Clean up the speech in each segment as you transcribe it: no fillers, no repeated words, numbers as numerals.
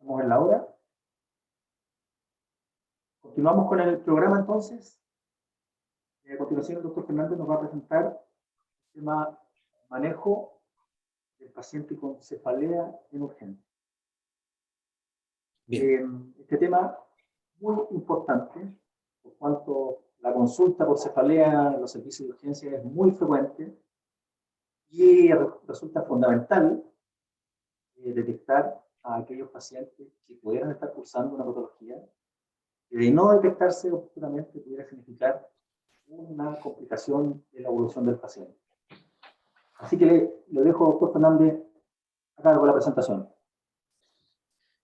Vamos en la hora. Continuamos con el programa entonces. A continuación, el doctor Fernández nos va a presentar el tema manejo del paciente con cefalea en urgencia. Este tema muy importante, por cuanto la consulta por cefalea en los servicios de urgencia es muy frecuente y resulta fundamental detectar a aquellos pacientes que pudieran estar cursando una patología que de no detectarse oportunamente pudiera significar una complicación en la evolución del paciente. Así que le dejo, doctor Fernández, a cargo de la presentación.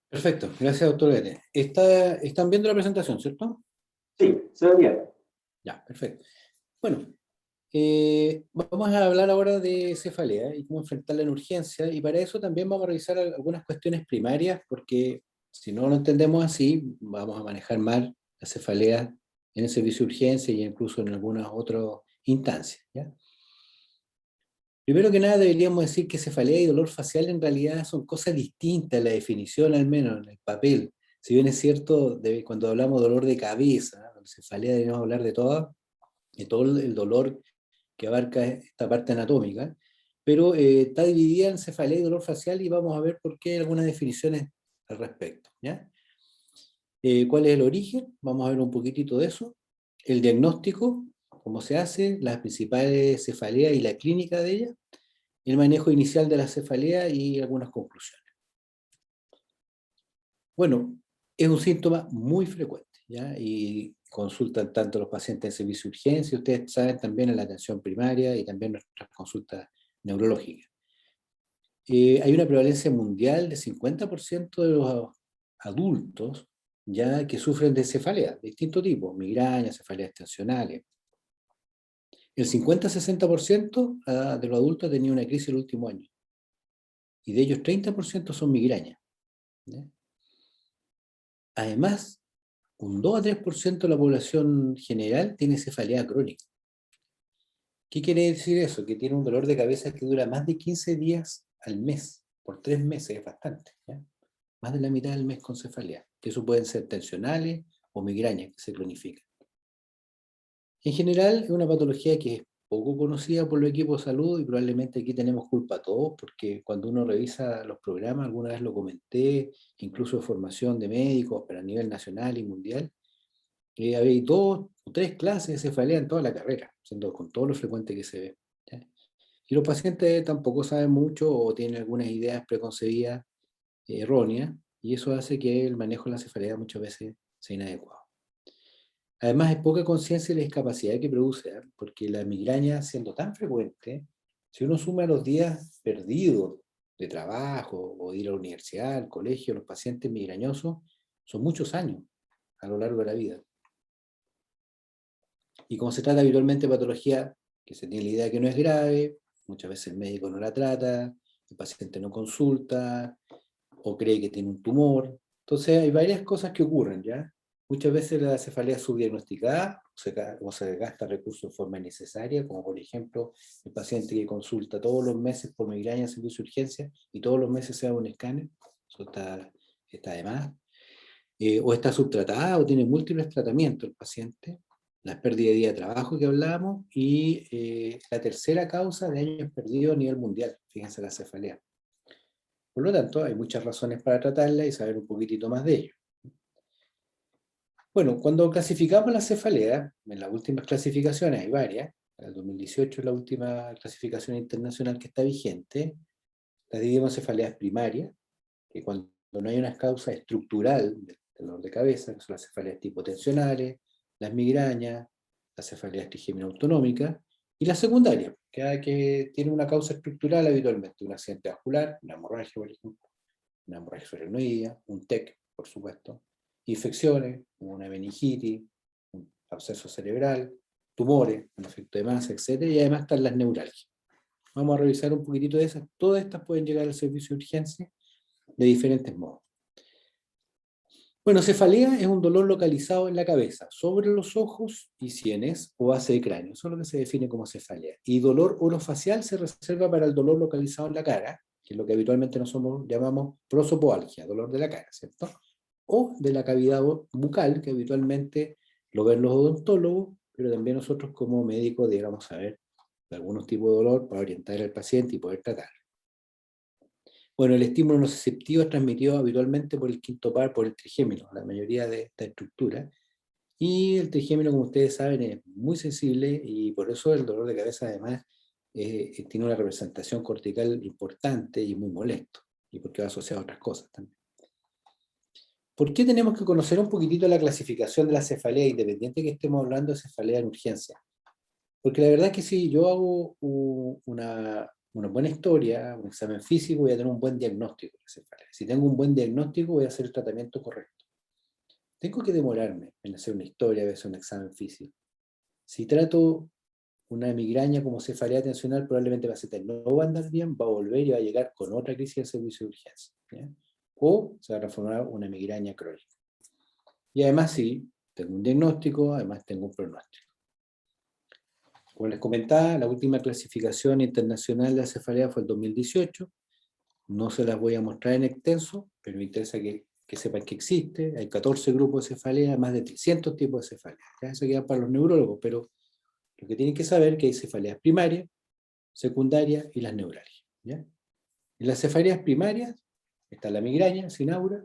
Perfecto, gracias, doctor Gete. ¿Están viendo la presentación, cierto? Sí, se ve bien. Ya, perfecto. Bueno, vamos a hablar ahora de cefalea y cómo enfrentarla en urgencia, y para eso también vamos a revisar algunas cuestiones primarias, porque si no lo entendemos así, vamos a manejar mal la cefalea en el servicio de urgencia y incluso en algunas otras instancias, ¿ya? Primero que nada deberíamos decir que cefalea y dolor facial en realidad son cosas distintas, la definición al menos en el papel. Si bien es cierto, cuando hablamos de dolor de cabeza, cefalea deberíamos hablar de todo el dolor que abarca esta parte anatómica, pero está dividida en cefalea y dolor facial y vamos a ver por qué hay algunas definiciones al respecto, ¿ya? ¿Cuál es el origen? Vamos a ver un poquitito de eso. El diagnóstico, cómo se hace, las principales cefaleas y la clínica de ellas, el manejo inicial de la cefalea y algunas conclusiones. Bueno, es un síntoma muy frecuente, ¿ya? Y consultan tanto los pacientes en servicio de urgencia, ustedes saben, también en la atención primaria y también nuestras consultas neurológicas. Hay una prevalencia mundial de 50% de los adultos ya que sufren de cefalea, de distintos tipos, migrañas, cefaleas tensionales. El 50-60% de los adultos ha tenido una crisis el último año. Y de ellos 30% son migrañas, ¿ya? Además, un 2-3% de la población general tiene cefalea crónica. ¿Qué quiere decir eso? Que tiene un dolor de cabeza que dura más de 15 días al mes, por 3 meses, es bastante, ¿ya? Más de la mitad del mes con cefalea, que eso pueden ser tensionales o migrañas que se cronifican. En general, es una patología que es poco conocida por los equipos de salud y probablemente aquí tenemos culpa todos, porque cuando uno revisa los programas, alguna vez lo comenté, incluso formación de médicos, pero a nivel nacional y mundial, habéis 2 o 3 clases de cefalea en toda la carrera, siendo con todo lo frecuente que se ve, ¿ya? Y los pacientes tampoco saben mucho o tienen algunas ideas preconcebidas erróneas, y eso hace que el manejo de la cefalea muchas veces sea inadecuado. Además, hay poca conciencia de la discapacidad que produce, ¿eh? Porque la migraña, siendo tan frecuente, si uno suma los días perdidos de trabajo o de ir a la universidad, al colegio, los pacientes migrañosos, son muchos años a lo largo de la vida. Y como se trata habitualmente de patología que se tiene la idea que no es grave, muchas veces el médico no la trata, el paciente no consulta o cree que tiene un tumor. Entonces hay varias cosas que ocurren, ¿ya? Muchas veces la cefalea es subdiagnosticada o se gasta recursos de forma innecesaria, como por ejemplo el paciente que consulta todos los meses por migraña en servicio de urgencia y todos los meses se da un escáner, eso está de más. O está subtratada o tiene múltiples tratamientos el paciente, la pérdida de día de trabajo que hablábamos y la tercera causa de años perdidos a nivel mundial, fíjense la cefalea. Por lo tanto, hay muchas razones para tratarla y saber un poquitito más de ello. Bueno, cuando clasificamos la cefalea, en las últimas clasificaciones hay varias, el 2018 es la última clasificación internacional que está vigente, las dividimos en cefaleas primarias, que cuando no hay una causa estructural del dolor de cabeza, que son las cefaleas tipo tensionales, las migrañas, las cefaleas trigémina autonómica, y la secundaria, que tiene una causa estructural habitualmente, un accidente vascular, una hemorragia, por ejemplo, una hemorragia subaracnoidea, un TEC, por supuesto, infecciones, como una meningitis, un absceso cerebral, tumores, un efecto de masa, etc. Y además están las neuralgias. Vamos a revisar un poquitito de esas. Todas estas pueden llegar al servicio de urgencia de diferentes modos. Bueno, cefalea es un dolor localizado en la cabeza, sobre los ojos y sienes o base de cráneo. Eso es lo que se define como cefalea. Y dolor orofacial se reserva para el dolor localizado en la cara, que es lo que habitualmente nosotros llamamos prosopoalgia, dolor de la cara, ¿cierto? O de la cavidad bucal, que habitualmente lo ven los odontólogos, pero también nosotros como médicos deberíamos saber de algunos tipos de dolor para orientar al paciente y poder tratar. Bueno, el estímulo nociceptivo es transmitido habitualmente por el quinto par, por el trigémino, la mayoría de esta estructura. Y el trigémino, como ustedes saben, es muy sensible y por eso el dolor de cabeza además tiene una representación cortical importante y muy molesto, y porque va asociado a otras cosas también. ¿Por qué tenemos que conocer un poquitito la clasificación de la cefalea, independiente que estemos hablando de cefalea en urgencia? Porque la verdad es que si yo hago una buena historia, un examen físico, voy a tener un buen diagnóstico de cefalea. Si tengo un buen diagnóstico, voy a hacer el tratamiento correcto. Tengo que demorarme en hacer una historia, a veces un examen físico. Si trato una migraña como cefalea tensional, probablemente va a ser no va a andar bien, va a volver y va a llegar con otra crisis de servicio de urgencia, ¿ya? O se va a transformar una migraña crónica. Y además sí, tengo un diagnóstico, además tengo un pronóstico. Como les comentaba, la última clasificación internacional de la cefalea fue el 2018. No se las voy a mostrar en extenso, pero me interesa que sepan que existe. Hay 14 grupos de cefalea, más de 300 tipos de cefalea. ¿Ya? Eso queda para los neurólogos, pero lo que tienen que saber es que hay cefaleas primarias, secundarias y las neuralgias. ¿Ya? En las cefaleas primarias está la migraña sin aura,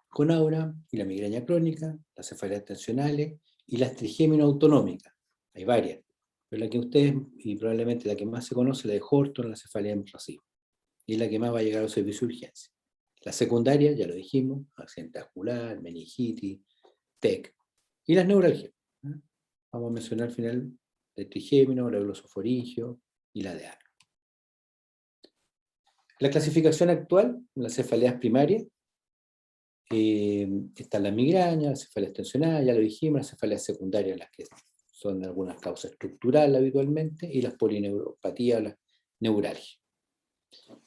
con aura, y la migraña crónica, las cefaleas tensionales y las trigémino-autonómicas. Hay varias, pero la que ustedes, y probablemente la que más se conoce, la de Horton, la cefalea en racimo, y es la que más va a llegar a los servicios de urgencia. La secundaria, ya lo dijimos, accidente vascular, meningitis, TEC, y las neuralgias. ¿Eh? Vamos a mencionar al final el trigémino, la glosoforingio y la de Arno. La clasificación actual, las cefaleas primarias, están las migrañas, las cefaleas tensionales, ya lo dijimos, las cefaleas secundarias, las que son de algunas causas estructurales habitualmente, y las polineuropatías, las neuralgias.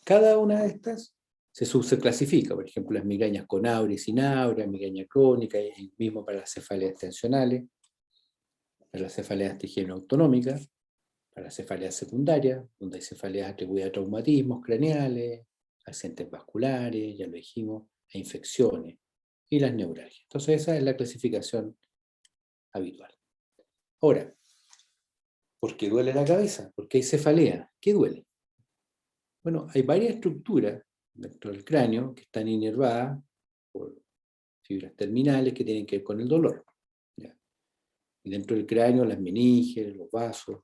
Cada una de estas se clasifica, por ejemplo, las migrañas con aura y sin aura, migraña crónica, y el mismo para las cefaleas tensionales, para las cefaleas trigémino-autonómicas, para las cefaleas secundarias, donde hay cefaleas atribuidas a traumatismos craneales, accidentes vasculares, ya lo dijimos, a infecciones, y las neuralgias. Entonces esa es la clasificación habitual. Ahora, ¿por qué duele la cabeza? ¿Por qué hay cefalea? ¿Qué duele? Bueno, hay varias estructuras dentro del cráneo que están inervadas por fibras terminales que tienen que ver con el dolor. ¿Ya? Y dentro del cráneo las meninges, los vasos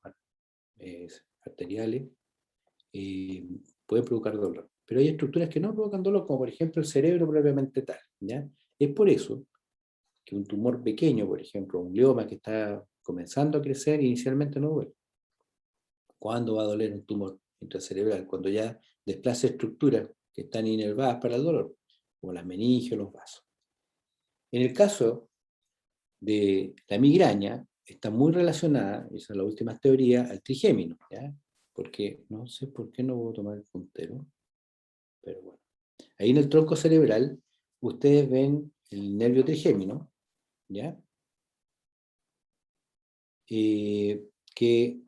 arteriales pueden provocar dolor. Pero hay estructuras que no provocan dolor, como por ejemplo el cerebro propiamente tal. ¿Ya? Es por eso que un tumor pequeño, por ejemplo, un glioma que está comenzando a crecer, inicialmente no duele. ¿Cuándo va a doler un tumor intracerebral? Cuando ya desplace estructuras que están inervadas para el dolor, como las meninges o los vasos. En el caso de la migraña, está muy relacionada, esa es la última teoría, al trigémino, ¿ya? Porque no sé por qué no voy a tomar el puntero, pero bueno. Ahí en el tronco cerebral, ustedes ven el nervio trigémino, ¿ya? Que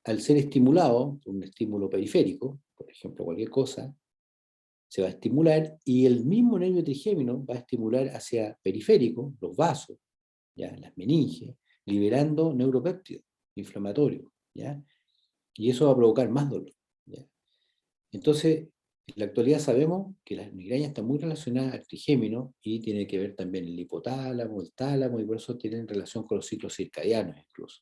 al ser estimulado por un estímulo periférico, por ejemplo cualquier cosa, se va a estimular y el mismo nervio trigémino va a estimular hacia periférico, los vasos, ¿ya? Las meninges, liberando neuropéptidos inflamatorios, ¿ya? Y eso va a provocar más dolor, ¿ya? Entonces, en la actualidad sabemos que las migrañas están muy relacionadas al trigémino y tiene que ver también el hipotálamo, el tálamo, y por eso tienen relación con los ciclos circadianos incluso.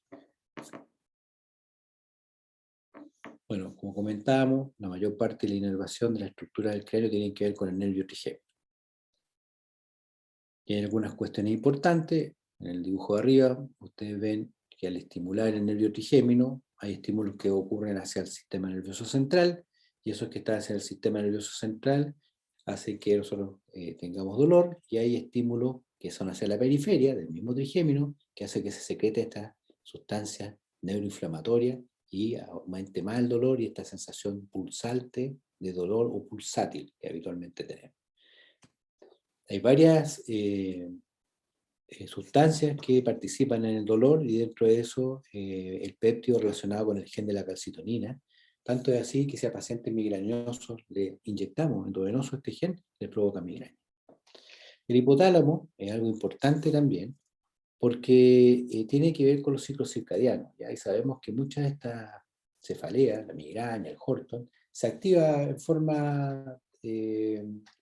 Bueno, como comentábamos, la mayor parte de la inervación de la estructura del cráneo tiene que ver con el nervio trigémino. Y hay algunas cuestiones importantes. En el dibujo de arriba, ustedes ven que al estimular el nervio trigémino, hay estímulos que ocurren hacia el sistema nervioso central, y esos que están hacia el sistema nervioso central hacen que nosotros tengamos dolor, y hay estímulos que son hacia la periferia del mismo trigémino, que hace que se secrete esta sustancia neuroinflamatoria y aumente más el dolor y esta sensación pulsante de dolor o pulsátil que habitualmente tenemos. Hay varias sustancias que participan en el dolor y dentro de eso el péptido relacionado con el gen de la calcitonina Tanto es así que si a pacientes migrañosos le inyectamos endovenoso este gen, les provoca migraña. El hipotálamo es algo importante también, porque tiene que ver con los ciclos circadianos, ¿ya? Y sabemos que muchas de estas cefaleas, la migraña, el Horton, se activa en forma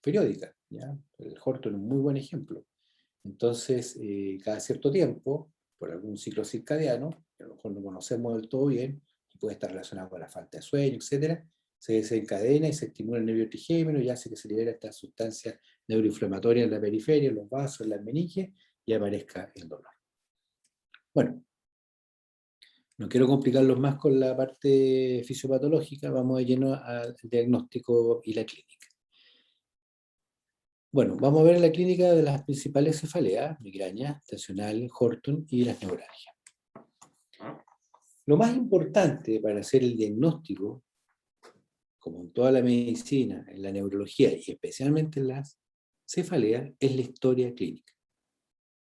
periódica, ¿ya? El Horton es un muy buen ejemplo. Entonces, cada cierto tiempo, por algún ciclo circadiano, que a lo mejor no conocemos del todo bien, y puede estar relacionado con la falta de sueño, etcétera, se desencadena y se estimula el nervio trigémino y hace que se libere esta sustancia neuroinflamatoria en la periferia, en los vasos, en las meninges, y aparezca el dolor. Bueno, no quiero complicarlos más con la parte fisiopatológica, vamos de lleno al diagnóstico y la clínica. Bueno, vamos a ver la clínica de las principales cefaleas, migraña, tensional, Horton y las neuralgias. Lo más importante para hacer el diagnóstico, como en toda la medicina, en la neurología y especialmente en las cefaleas, es la historia clínica.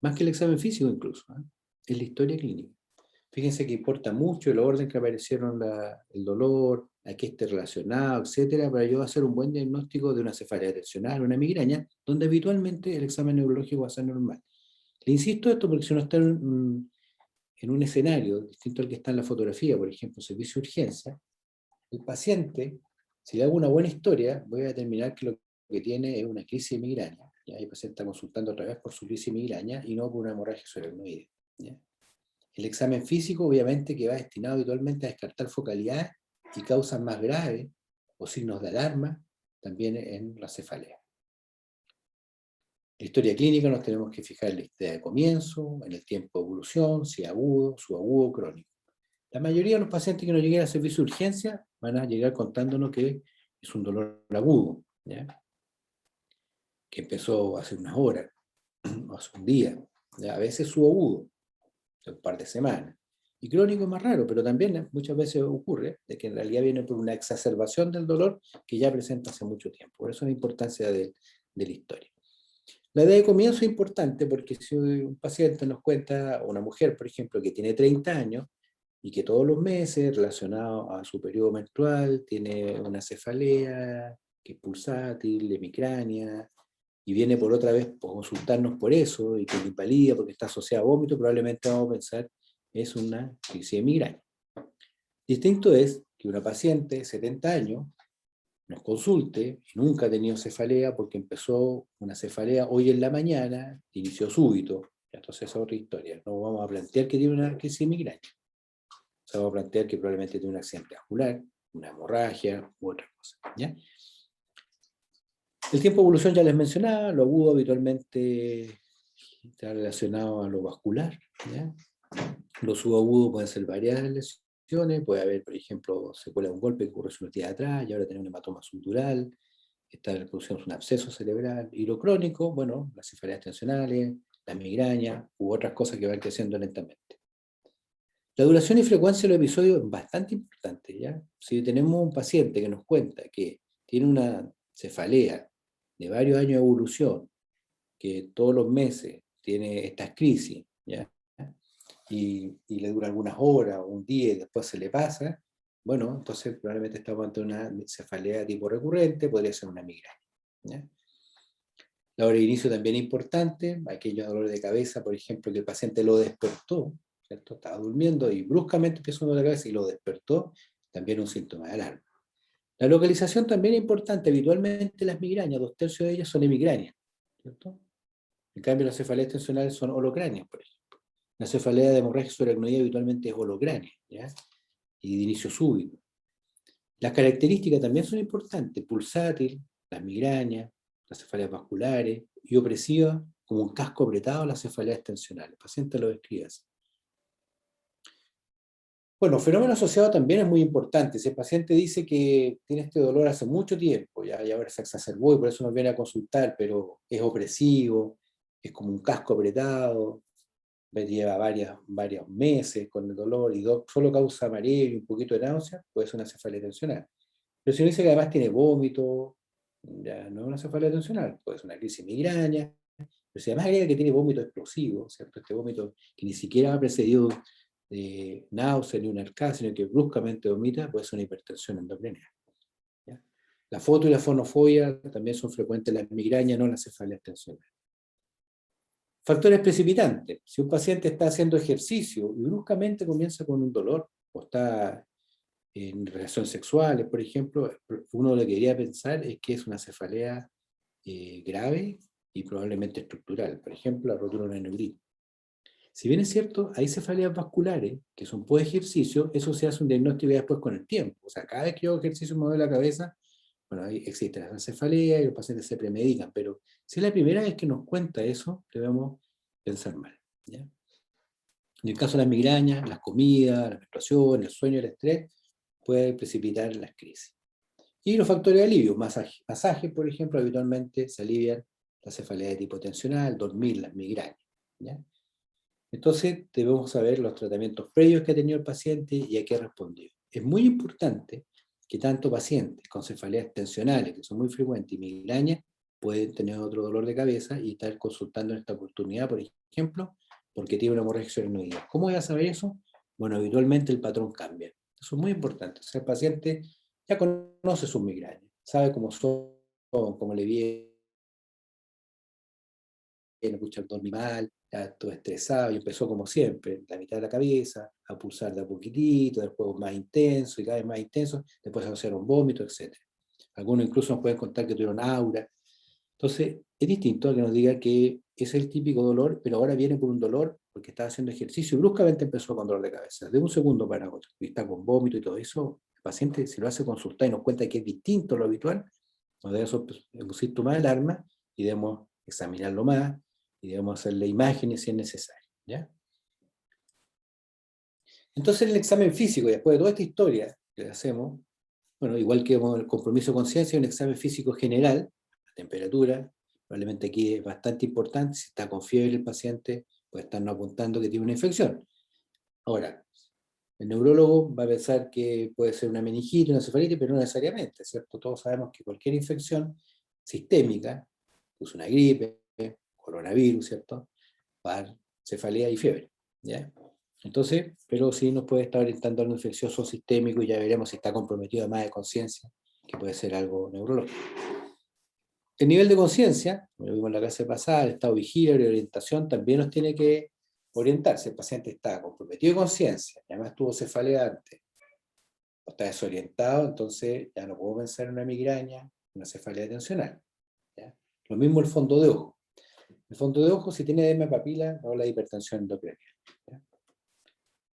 Más que el examen físico incluso, ¿eh? Es la historia clínica. Fíjense que importa mucho el orden que aparecieron el dolor, a qué esté relacionado, etcétera, para yo hacer un buen diagnóstico de una cefalea tensional, una migraña, donde habitualmente el examen neurológico va a ser normal. Le insisto esto porque si uno está en un escenario distinto al que está en la fotografía, por ejemplo, servicio de urgencia, el paciente, si le hago una buena historia, voy a determinar que lo que tiene es una crisis de migraña. ¿Ya? El paciente está consultando otra vez por su crisis de migraña y no por una hemorragia subaracnoidea. ¿Ya? El examen físico, obviamente, que va destinado habitualmente a descartar focalidades y causas más graves o signos de alarma, también en la cefalea. La historia clínica nos tenemos que fijar en la historia de comienzo, en el tiempo de evolución, si agudo, subagudo o crónico. La mayoría de los pacientes que nos lleguen al servicio de urgencia van a llegar contándonos que es un dolor agudo, ¿ya? Que empezó hace unas horas, o hace un día, ¿ya? A veces subagudo, un par de semanas. Y crónico es más raro, pero también muchas veces ocurre de que en realidad viene por una exacerbación del dolor que ya presenta hace mucho tiempo. Por eso la importancia de la historia. La edad de comienzo es importante porque si un paciente nos cuenta, o una mujer, por ejemplo, que tiene 30 años y que todos los meses, relacionado a su periodo menstrual, tiene una cefalea, que es pulsátil, hemicrania, y viene por otra vez por consultarnos por eso, y que le invalida porque está asociado a vómito, probablemente vamos a pensar es una crisis de migraña. Distinto es que una paciente de 70 años nos consulte y nunca ha tenido cefalea porque empezó una cefalea hoy en la mañana, inició súbito. Entonces es otra historia. No vamos a plantear que tiene una crisis de migraña. O sea, vamos a plantear que probablemente tiene un accidente vascular, una hemorragia u otra cosa. ¿Ya? El tiempo de evolución ya les mencionaba, lo agudo habitualmente está relacionado a lo vascular. ¿Ya? Los subagudos pueden ser varias lesiones, puede haber, por ejemplo, secuela de un golpe que ocurre unos días atrás, y ahora tener un hematoma subdural, está produciendo un absceso cerebral. Y lo crónico, bueno, las cefaleas tensionales, la migraña u otras cosas que van creciendo lentamente. La duración y frecuencia de los episodios es bastante importante, ¿ya? Si tenemos un paciente que nos cuenta que tiene una cefalea de varios años de evolución, que todos los meses tiene estas crisis, ¿ya? Y le dura algunas horas, un día y después se le pasa, bueno, entonces probablemente estamos ante una cefalea tipo recurrente, podría ser una migraña. ¿Ya? La hora de inicio también es importante, aquellos dolores de cabeza, por ejemplo, que el paciente lo despertó, ¿cierto? Estaba durmiendo y bruscamente empezó un dolor de cabeza y lo despertó, también un síntoma de alarma. La localización también es importante, habitualmente las migrañas, 2/3 de ellas son hemicranias, ¿cierto? En cambio las cefaleas tensionales son holocranias, por ejemplo. La cefalea de hemorragia subaracnoidea habitualmente es holocrania, ¿ya? Y de inicio súbito. Las características también son importantes, pulsátil, las migrañas, las cefaleas vasculares y opresivas, como un casco apretado, las cefaleas tensionales. El paciente lo describe así. Bueno, fenómeno asociado también es muy importante. Si el paciente dice que tiene este dolor hace mucho tiempo, ya ahora se exacerbó y por eso nos viene a consultar, pero es opresivo, es como un casco apretado, lleva varios meses con el dolor y solo causa mareo y un poquito de náusea, puede ser una cefalea tensional. Pero si uno dice que además tiene vómito, ya no es una cefalea tensional, puede ser una crisis de migraña, pero si además agrega que tiene vómito explosivo, ¿cierto? Este vómito que ni siquiera ha precedido de náusea ni una arcada, sino que bruscamente vomita, puede ser una hipertensión endocrinal. ¿Ya? La foto y la fonofobia también son frecuentes en las migrañas, no en las cefaleas tensionales. Factores precipitantes. Si un paciente está haciendo ejercicio y bruscamente comienza con un dolor, o está en relaciones sexuales, por ejemplo, uno lo que debería pensar es que es una cefalea grave y probablemente estructural, por ejemplo, la rotura de una neurita. Si bien es cierto, hay cefaleas vasculares que son por ejercicio, eso se hace un diagnóstico después con el tiempo. O sea, cada vez que yo hago ejercicio me mueve la cabeza, bueno, ahí existe la cefalea y los pacientes se premedican, pero si es la primera vez que nos cuenta eso, debemos pensar mal. ¿Ya? En el caso de las migrañas, las comidas, la menstruación, el sueño, el estrés, puede precipitar las crisis. Y los factores de alivio, masaje, por ejemplo, habitualmente se alivian la cefalea de tipo tensional, dormir, las migrañas. ¿Ya? Entonces debemos saber los tratamientos previos que ha tenido el paciente y a qué ha respondido. Es muy importante que tanto pacientes con cefaleas tensionales, que son muy frecuentes, y migrañas, pueden tener otro dolor de cabeza y estar consultando en esta oportunidad, por ejemplo, porque tiene una hemorragia extraordinaria. ¿Cómo voy a saber eso? Bueno, habitualmente el patrón cambia. Eso es muy importante. O sea, el paciente ya conoce sus migrañas, sabe cómo son, cómo le viene, escucha el dormir mal, ya todo estresado, y empezó como siempre, la mitad de la cabeza, a pulsar de a poquitito, después más intenso y cada vez más intenso, después asociaron vómito, etc. Algunos incluso nos pueden contar que tuvieron aura. Entonces, es distinto a que nos diga que es el típico dolor, pero ahora viene por un dolor porque estaba haciendo ejercicio y bruscamente empezó con dolor de cabeza, de un segundo para otro, y está con vómito y todo eso. El paciente, si lo hace consultar y nos cuenta que es distinto a lo habitual, nos debe ser un síntoma de alarma y debemos examinarlo más y debemos hacerle imágenes si es necesario. ¿Ya? Entonces, el examen físico, después de toda esta historia que le hacemos, bueno, igual que el compromiso de conciencia, un examen físico general, la temperatura, probablemente aquí es bastante importante, si está con fiebre el paciente, puede estarnos apuntando que tiene una infección. Ahora, el neurólogo va a pensar que puede ser una meningitis, una cefalitis, pero no necesariamente, ¿cierto? Todos sabemos que cualquier infección sistémica, pues una gripe, coronavirus, ¿cierto? Va a dar cefalea y fiebre, ¿ya? Entonces, pero sí nos puede estar orientando a un infeccioso sistémico y ya veremos si está comprometido además de conciencia, que puede ser algo neurológico. El nivel de conciencia, como lo vimos en la clase pasada, el estado de vigilia y orientación también nos tiene que orientar. Si el paciente está comprometido de conciencia, y además tuvo cefalea antes, o está desorientado, entonces ya no puedo pensar en una migraña, una cefalea tensional. ¿Ya? Lo mismo el fondo de ojo. El fondo de ojo, si tiene edema papila, habla de hipertensión endocrinal.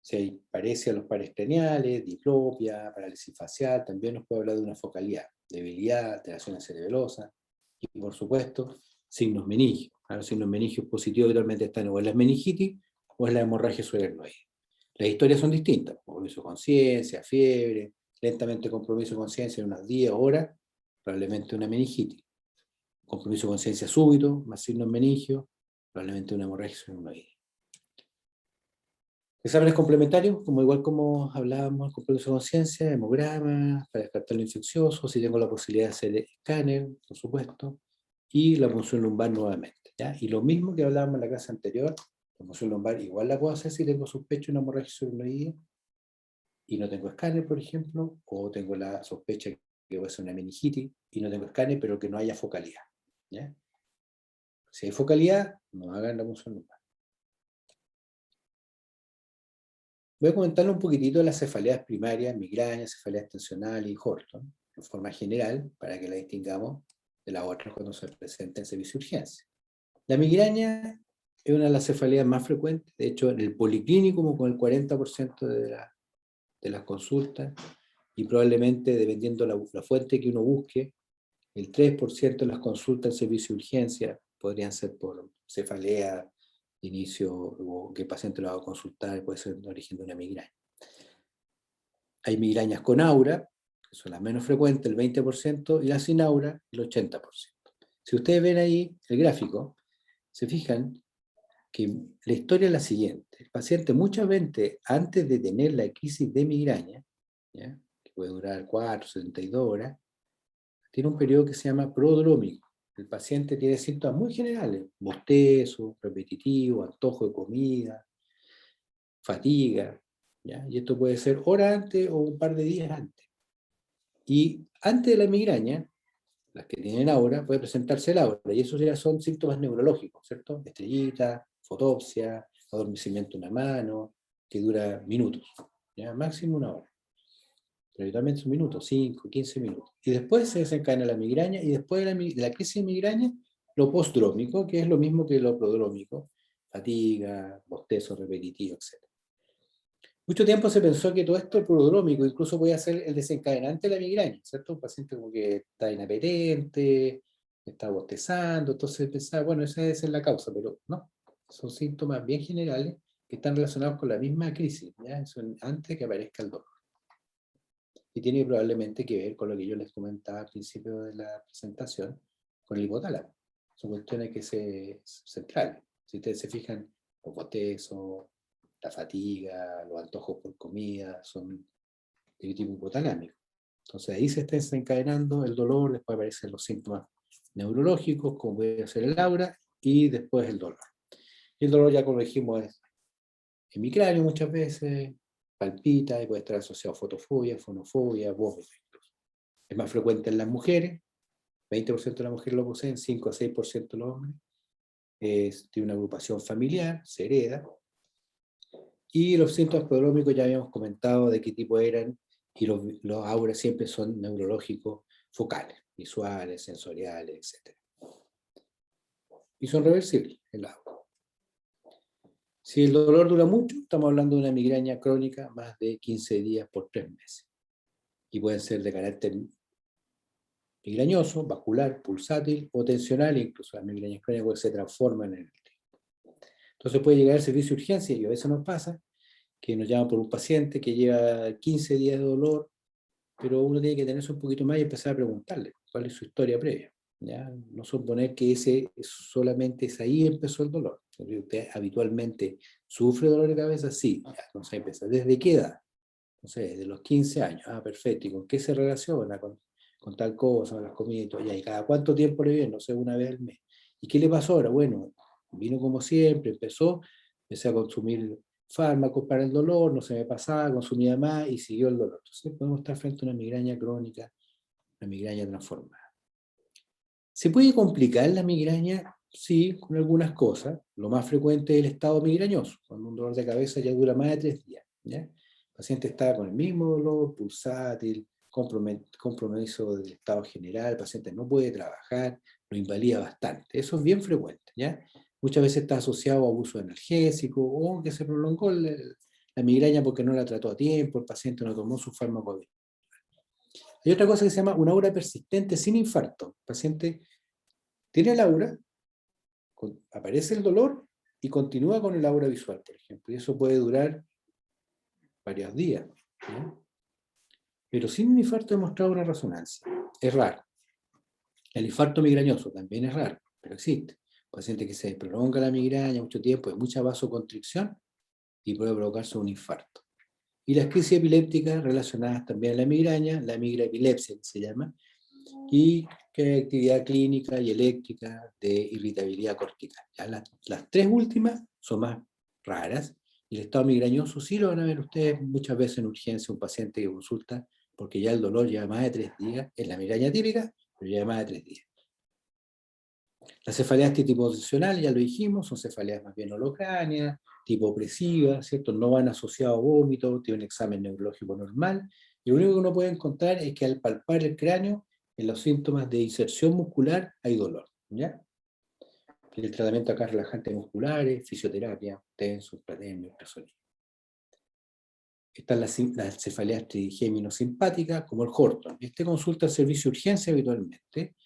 Si hay paresia a los pares craneales, diplopia, parálisis facial, también nos puede hablar de una focalidad, debilidad, alteraciones cerebelosas y, por supuesto, signos meningios. Los signos meningios positivos habitualmente están o en las meningitis o en la hemorragia subaracnoide. Las historias son distintas, compromiso de conciencia, fiebre, lentamente compromiso de conciencia en unas 10 horas, probablemente una meningitis. Compromiso de conciencia súbito, más signos meningios, probablemente una hemorragia subaracnoide. Exámenes complementarios, como igual como hablábamos, compromiso de conciencia, hemograma, para descartar lo infeccioso, si tengo la posibilidad de hacer escáner, por supuesto, y la punción lumbar nuevamente. ¿Ya? Y lo mismo que hablábamos en la clase anterior, la punción lumbar igual la puedo hacer si tengo sospecha de una hemorragia subaracnoidea y no tengo escáner, por ejemplo, o tengo la sospecha que puede ser una meningitis y no tengo escáner, pero que no haya focalidad. ¿Ya? Si hay focalidad, no hagan la punción lumbar. Voy a comentarle un poquitito de las cefaleas primarias, migrañas, cefaleas tensionales y Horton, en forma general, para que la distingamos de las otras cuando se presenta en servicio de urgencia. La migraña es una de las cefaleas más frecuentes, de hecho en el policlínico como con el 40% de las consultas, y probablemente, dependiendo la fuente que uno busque, el 3% de las consultas en servicio de urgencia podrían ser por cefalea de inicio, o que el paciente lo va a consultar, puede ser de origen de una migraña. Hay migrañas con aura, que son las menos frecuentes, el 20%, y las sin aura, el 80%. Si ustedes ven ahí el gráfico, se fijan que la historia es la siguiente. El paciente muchas veces, antes de tener la crisis de migraña, ¿ya? Que puede durar 4, 72 horas, tiene un periodo que se llama prodrómico. El paciente tiene síntomas muy generales, bostezo, repetitivo, antojo de comida, fatiga, ¿ya? Y esto puede ser horas antes o un par de días antes. Y antes de la migraña, las que tienen aura, puede presentarse el aura, y esos ya son síntomas neurológicos, ¿cierto? Estrellita, fotopsia, adormecimiento en una mano, que dura minutos, ¿ya? Máximo una hora. Pero habitualmente son minutos, 5, 15 minutos. Y después se desencadena la migraña, y después de la crisis de migraña, lo postdrómico, que es lo mismo que lo prodrómico, fatiga, bostezo repetitivo, etc. Mucho tiempo se pensó que todo esto prodrómico incluso podía ser el desencadenante de la migraña, ¿cierto? Un paciente como que está inapetente, está bostezando, entonces pensaba, bueno, esa debe ser la causa, pero no, son síntomas bien generales que están relacionados con la misma crisis, ¿ya? Eso antes que aparezca el dolor. Y tiene probablemente que ver con lo que yo les comentaba al principio de la presentación, con el hipotálamo. Son cuestiones que centrales. Si ustedes se fijan, los bostezos, la fatiga, los antojos por comida, son de tipo hipotalámico. Entonces ahí se está desencadenando el dolor, después aparecen los síntomas neurológicos, como puede ser el aura, y después el dolor. Y el dolor, ya como dijimos, es hemicráneo muchas veces, palpita y puede estar asociado a fotofobia, fonofobia, vómito incluso. Es más frecuente en las mujeres, 20% de las mujeres lo poseen, 5 a 6% de los hombres. Tiene una agrupación familiar, se hereda. Y los síntomas prodrómicos ya habíamos comentado de qué tipo eran, y los auras siempre son neurológicos focales, visuales, sensoriales, etc. Y son reversibles, el aura. Si el dolor dura mucho, estamos hablando de una migraña crónica más de 15 días por 3 meses. Y pueden ser de carácter migrañoso, vascular, pulsátil o tensional, incluso las migrañas crónicas se transforman en el tiempo. Entonces puede llegar al servicio de urgencia, y a veces nos pasa, que nos llama por un paciente que lleva 15 días de dolor, pero uno tiene que tenerse un poquito más y empezar a preguntarle cuál es su historia previa. ¿Ya? No suponer que solamente es ahí empezó el dolor. ¿Usted habitualmente sufre dolor de cabeza? Sí, ya, no sé, empieza. ¿Desde qué edad? No sé, desde los 15 años. Ah, perfecto. ¿Y con qué se relaciona? Con tal cosa, las comidas y todo. ¿Y cada cuánto tiempo le viene? No sé, una vez al mes. ¿Y qué le pasó ahora? Bueno, vino como siempre, empecé a consumir fármacos para el dolor, no se me pasaba, consumía más y siguió el dolor. Entonces podemos estar frente a una migraña crónica, una migraña transformada. ¿Se puede complicar la migraña? Sí, con algunas cosas. Lo más frecuente es el estado migrañoso, cuando un dolor de cabeza ya dura más de 3 días. ¿Ya? El paciente está con el mismo dolor, pulsátil, compromiso del estado general, el paciente no puede trabajar, lo invalida bastante. Eso es bien frecuente. ¿Ya? Muchas veces está asociado a abuso energésico o que se prolongó la migraña porque no la trató a tiempo, el paciente no tomó su fármaco. Hay otra cosa que se llama una aura persistente sin infarto. El paciente tiene el aura, aparece el dolor y continúa con el aura visual, por ejemplo. Y eso puede durar varios días. ¿No? Pero sin un infarto demostrado una resonancia. Es raro. El infarto migrañoso también es raro, pero existe. Paciente que se prolonga la migraña mucho tiempo, hay mucha vasoconstricción y puede provocarse un infarto. Y las crisis epilépticas relacionadas también a la migraña, la migraepilepsia que se llama, y que hay actividad clínica y eléctrica de irritabilidad cortical. Ya las 3 últimas son más raras, y el estado migrañoso sí lo van a ver ustedes muchas veces en urgencia, un paciente que consulta, porque ya el dolor lleva más de 3 días, es la migraña típica, pero lleva más de 3 días. Las cefaleas tipo tensional, ya lo dijimos, son cefaleas más bien holocráneas, tipo opresivas, ¿cierto? No van asociados a vómito, tienen un examen neurológico normal, y lo único que uno puede encontrar es que al palpar el cráneo, en los síntomas de inserción muscular hay dolor, ¿ya? El tratamiento acá es relajantes musculares, fisioterapia, tensos, platenio, hipersonia. Están las cefaleas trigémino-simpáticas, como el Horton. Este consulta al servicio de urgencia habitualmente.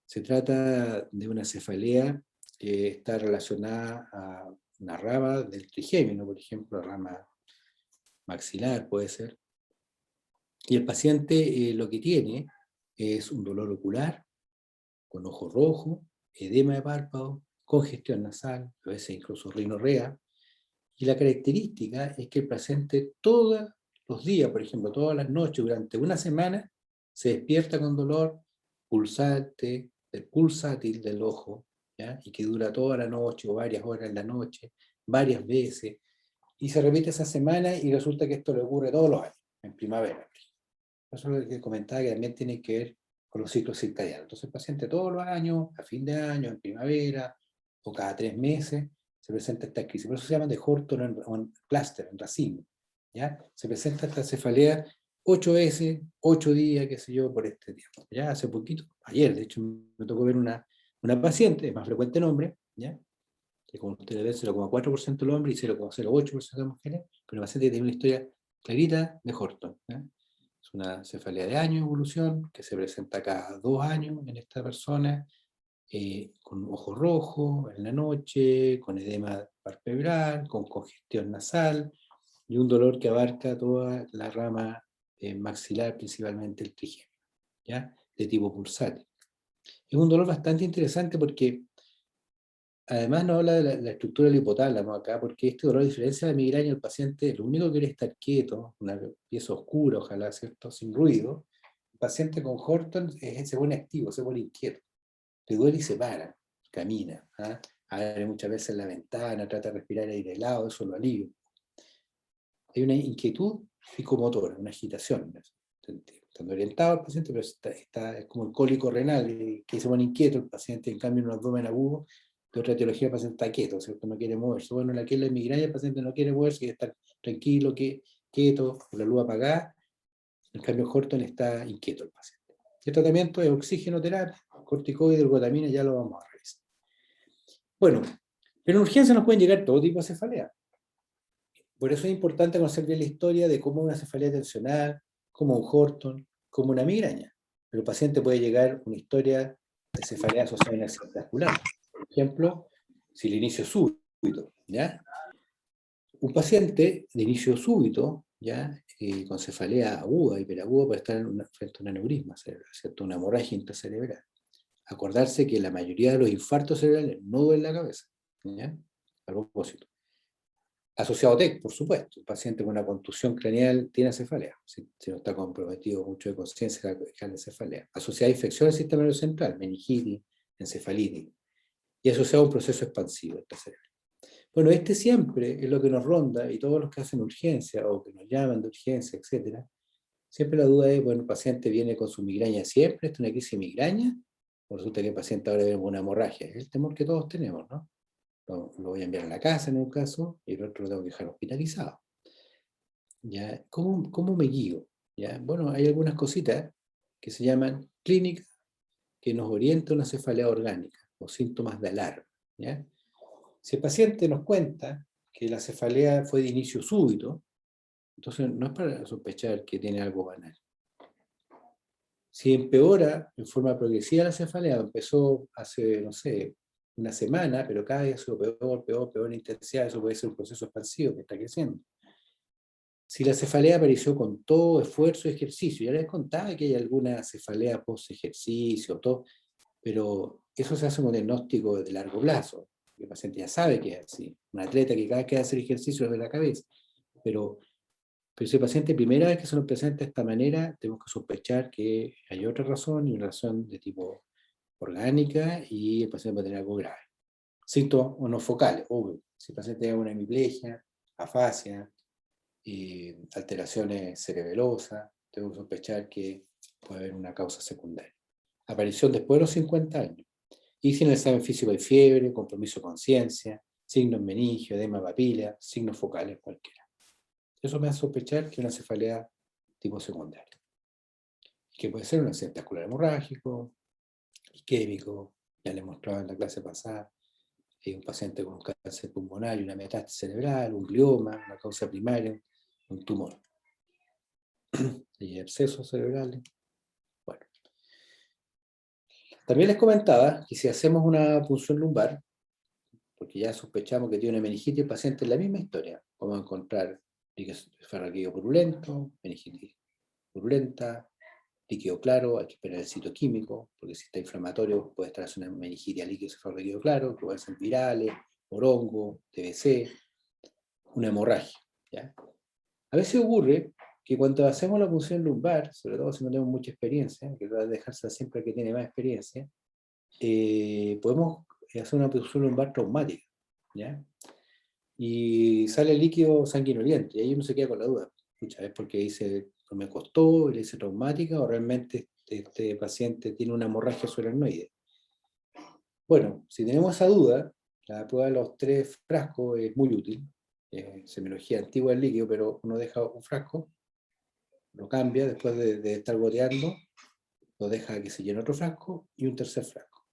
Se trata de una cefalea que está relacionada a una rama del trigémino, por ejemplo, rama maxilar puede ser. Y el paciente lo que tiene es un dolor ocular, con ojo rojo, edema de párpado, congestión nasal, a veces incluso rinorrea. Y la característica es que el paciente todos los días, por ejemplo, todas las noches, durante una semana, se despierta con dolor pulsante, pulsátil del ojo, ¿ya? Y que dura toda la noche o varias horas en la noche, varias veces, y se repite esa semana y resulta que esto le ocurre todos los años, en primavera. Eso es lo que comentaba, que también tiene que ver con los ciclos circadianos. Entonces el paciente todos los años, a fin de año, en primavera, o cada 3 meses, se presenta esta crisis. Por eso se llama de Horton en clúster, en racimo. ¿Ya? Se presenta esta cefalea 8 veces, 8 días, qué sé yo, por este tiempo. Ya hace poquito, ayer, de hecho, me tocó ver una paciente, es más frecuente en hombres, ¿ya? Que como ustedes ven, 0,4% de los hombres y 0,08% de las mujeres, pero la paciente tiene una historia clarita de Horton. ¿Ya? Es una cefalea de año, evolución, que se presenta cada 2 años en esta persona, con ojo rojo en la noche, con edema palpebral, con congestión nasal y un dolor que abarca toda la rama maxilar, principalmente el trigémino, ¿ya? De tipo pulsátil. Es un dolor bastante interesante porque además no habla de la estructura del hipotálamo acá, porque este dolor, a diferencia de la migraña, el paciente lo único que quiere es estar quieto, una pieza oscura, ojalá, ¿cierto? Sin ruido. El paciente con Horton se pone activo, se pone inquieto, le duele y se para, camina, ¿ah? Abre muchas veces la ventana, trata de respirar aire helado, eso lo alivia. Hay una inquietud psicomotora, una agitación. Estando orientado el paciente, pero es como el cólico renal, que se pone inquieto el paciente, en cambio en un abdomen agudo, de otra etiología el paciente está quieto, ¿cierto? No quiere moverse. Bueno, la que es la migraña, el paciente no quiere moverse, quiere estar tranquilo, quieto, con la luz apagada. En cambio, Horton está inquieto el paciente. El tratamiento es oxigenoterapia, corticoides, glutamina, ya lo vamos a revisar. Bueno, pero en urgencia nos pueden llegar todo tipo de cefalea. Por eso es importante conocer bien la historia de cómo una cefalea tensional, como un Horton, como una migraña. Pero el paciente puede llegar una historia de cefalea asociada a una accidente vascular. Por ejemplo, si el inicio es súbito, ¿ya? Un paciente de inicio súbito, ¿ya? Con cefalea aguda, hiperaguda, puede estar frente a un aneurisma cerebral, ¿cierto? Una hemorragia intracerebral. Acordarse que la mayoría de los infartos cerebrales no duelen la cabeza, ¿ya? A propósito. Asociado a TEC, por supuesto. Un paciente con una contusión craneal tiene cefalea, si no está comprometido mucho de conciencia, la cefalea. Asociada a infección del sistema nervioso central, meningitis, encefalitis. Y asociado a un proceso expansivo del cerebro. Bueno, este siempre es lo que nos ronda, y todos los que hacen urgencia o que nos llaman de urgencia, etcétera, siempre la duda es, bueno, el paciente viene con su migraña siempre, ¿es una crisis de migraña? O resulta que el paciente ahora viene con una hemorragia. Es el temor que todos tenemos, ¿no? Lo voy a enviar a la casa en un caso, y el otro lo tengo que dejar hospitalizado. ¿Ya? ¿Cómo me guío? ¿Ya? Bueno, hay algunas cositas que se llaman clínica que nos orienta a una cefalea orgánica o síntomas de alarma. ¿Ya? Si el paciente nos cuenta que la cefalea fue de inicio súbito, entonces no es para sospechar que tiene algo banal. Si empeora en forma progresiva la cefalea, empezó hace, no sé, una semana, pero cada día ha sido peor en intensidad, eso puede ser un proceso expansivo que está creciendo. Si la cefalea apareció con todo esfuerzo y ejercicio, ya les contaba que hay alguna cefalea post-ejercicio, todo, pero eso se hace un diagnóstico de largo plazo. El paciente ya sabe que es así. Un atleta que cada vez que hace ejercicio es de la cabeza. Pero si el paciente primera vez que se nos presenta de esta manera, tenemos que sospechar que hay otra razón, y una razón de tipo orgánica, y el paciente va a tener algo grave. Síntomas no focales, obvio. Si el paciente tiene una hemiplegia, afasia, alteraciones cerebelosas, tengo que sospechar que puede haber una causa secundaria. Aparición después de los 50 años. Y si en el examen físico hay fiebre, compromiso de conciencia, signos meningio, edema papila, signos focales cualquiera. Eso me hace sospechar que es una cefalea tipo secundaria. Que puede ser un accidente vascular hemorrágico, isquémico, ya le mostraba en la clase pasada, un paciente con un cáncer pulmonar y una metástasis cerebral, un glioma, una causa primaria, un tumor. Y abscesos cerebrales. Bueno. También les comentaba que si hacemos una punción lumbar, porque ya sospechamos que tiene una meningitis, el paciente es la misma historia. Vamos a encontrar líquido purulento, meningitis purulenta, líquido claro, hay que esperar el citoquímico, porque si está inflamatorio puede estar una meningitis a líquido cefalorraquídeo claro, que pueden ser virales, orongo, TBC, una hemorragia. ¿Ya? A veces ocurre que cuando hacemos la punción lumbar, sobre todo si no tenemos mucha experiencia, que va a dejarse siempre que tiene más experiencia, podemos hacer una punción lumbar traumática. ¿Ya? y sale líquido sanguinoliento, y ahí uno se queda con la duda. Escucha, ¿es porque dice, no me costó, le dice traumática, o realmente este paciente tiene una hemorragia subaracnoide? Bueno, si tenemos esa duda, la prueba de los 3 frascos es muy útil. Semiología antigua del líquido, pero uno deja un frasco, lo cambia después de estar goteando, lo deja que se llene otro frasco y un tercer frasco.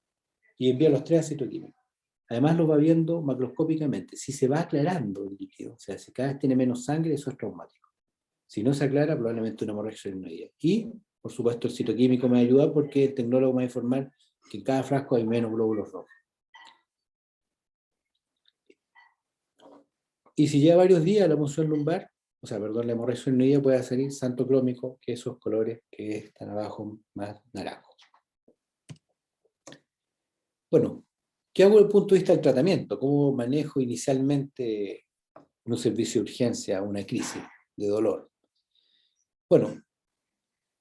Y envía los 3 a citoquímico. Además lo va viendo macroscópicamente. Si se va aclarando el líquido, o sea, si cada vez tiene menos sangre, eso es traumático. Si no se aclara, probablemente una hemorragia subaracnoidea. Y, por supuesto, el citoquímico me va a ayudar porque el tecnólogo me va a informar que en cada frasco hay menos glóbulos rojos. Y si lleva varios días la punción lumbar, o sea, perdón, la hemorragia subaracnoidea, puede salir santo crómico, que esos colores que están abajo más naranjos. Bueno, ¿qué hago desde el punto de vista del tratamiento? ¿Cómo manejo inicialmente en un servicio de urgencia una crisis de dolor? Bueno,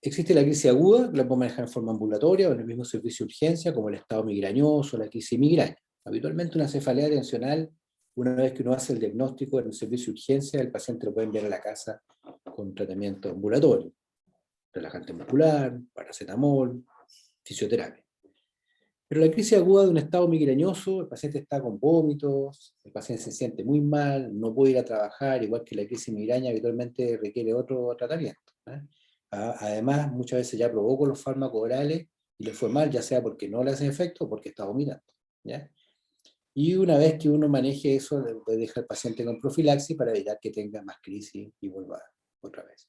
existe la crisis aguda, que la puedo manejar en forma ambulatoria o en el mismo servicio de urgencia, como el estado migrañoso, la crisis migraña. Habitualmente una cefalea tensional, una vez que uno hace el diagnóstico en el servicio de urgencia, el paciente lo puede enviar a la casa con tratamiento ambulatorio, relajante muscular, paracetamol, fisioterapia. Pero la crisis aguda de un estado migrañoso, el paciente está con vómitos, el paciente se siente muy mal, no puede ir a trabajar, igual que la crisis migraña habitualmente requiere otro tratamiento. Además, muchas veces ya probó con los fármacos orales y le fue mal, ya sea porque no le hacen efecto o porque está vomitando. ¿Ya? Y una vez que uno maneje eso, le puede dejar al paciente con profilaxis para evitar que tenga más crisis y vuelva otra vez.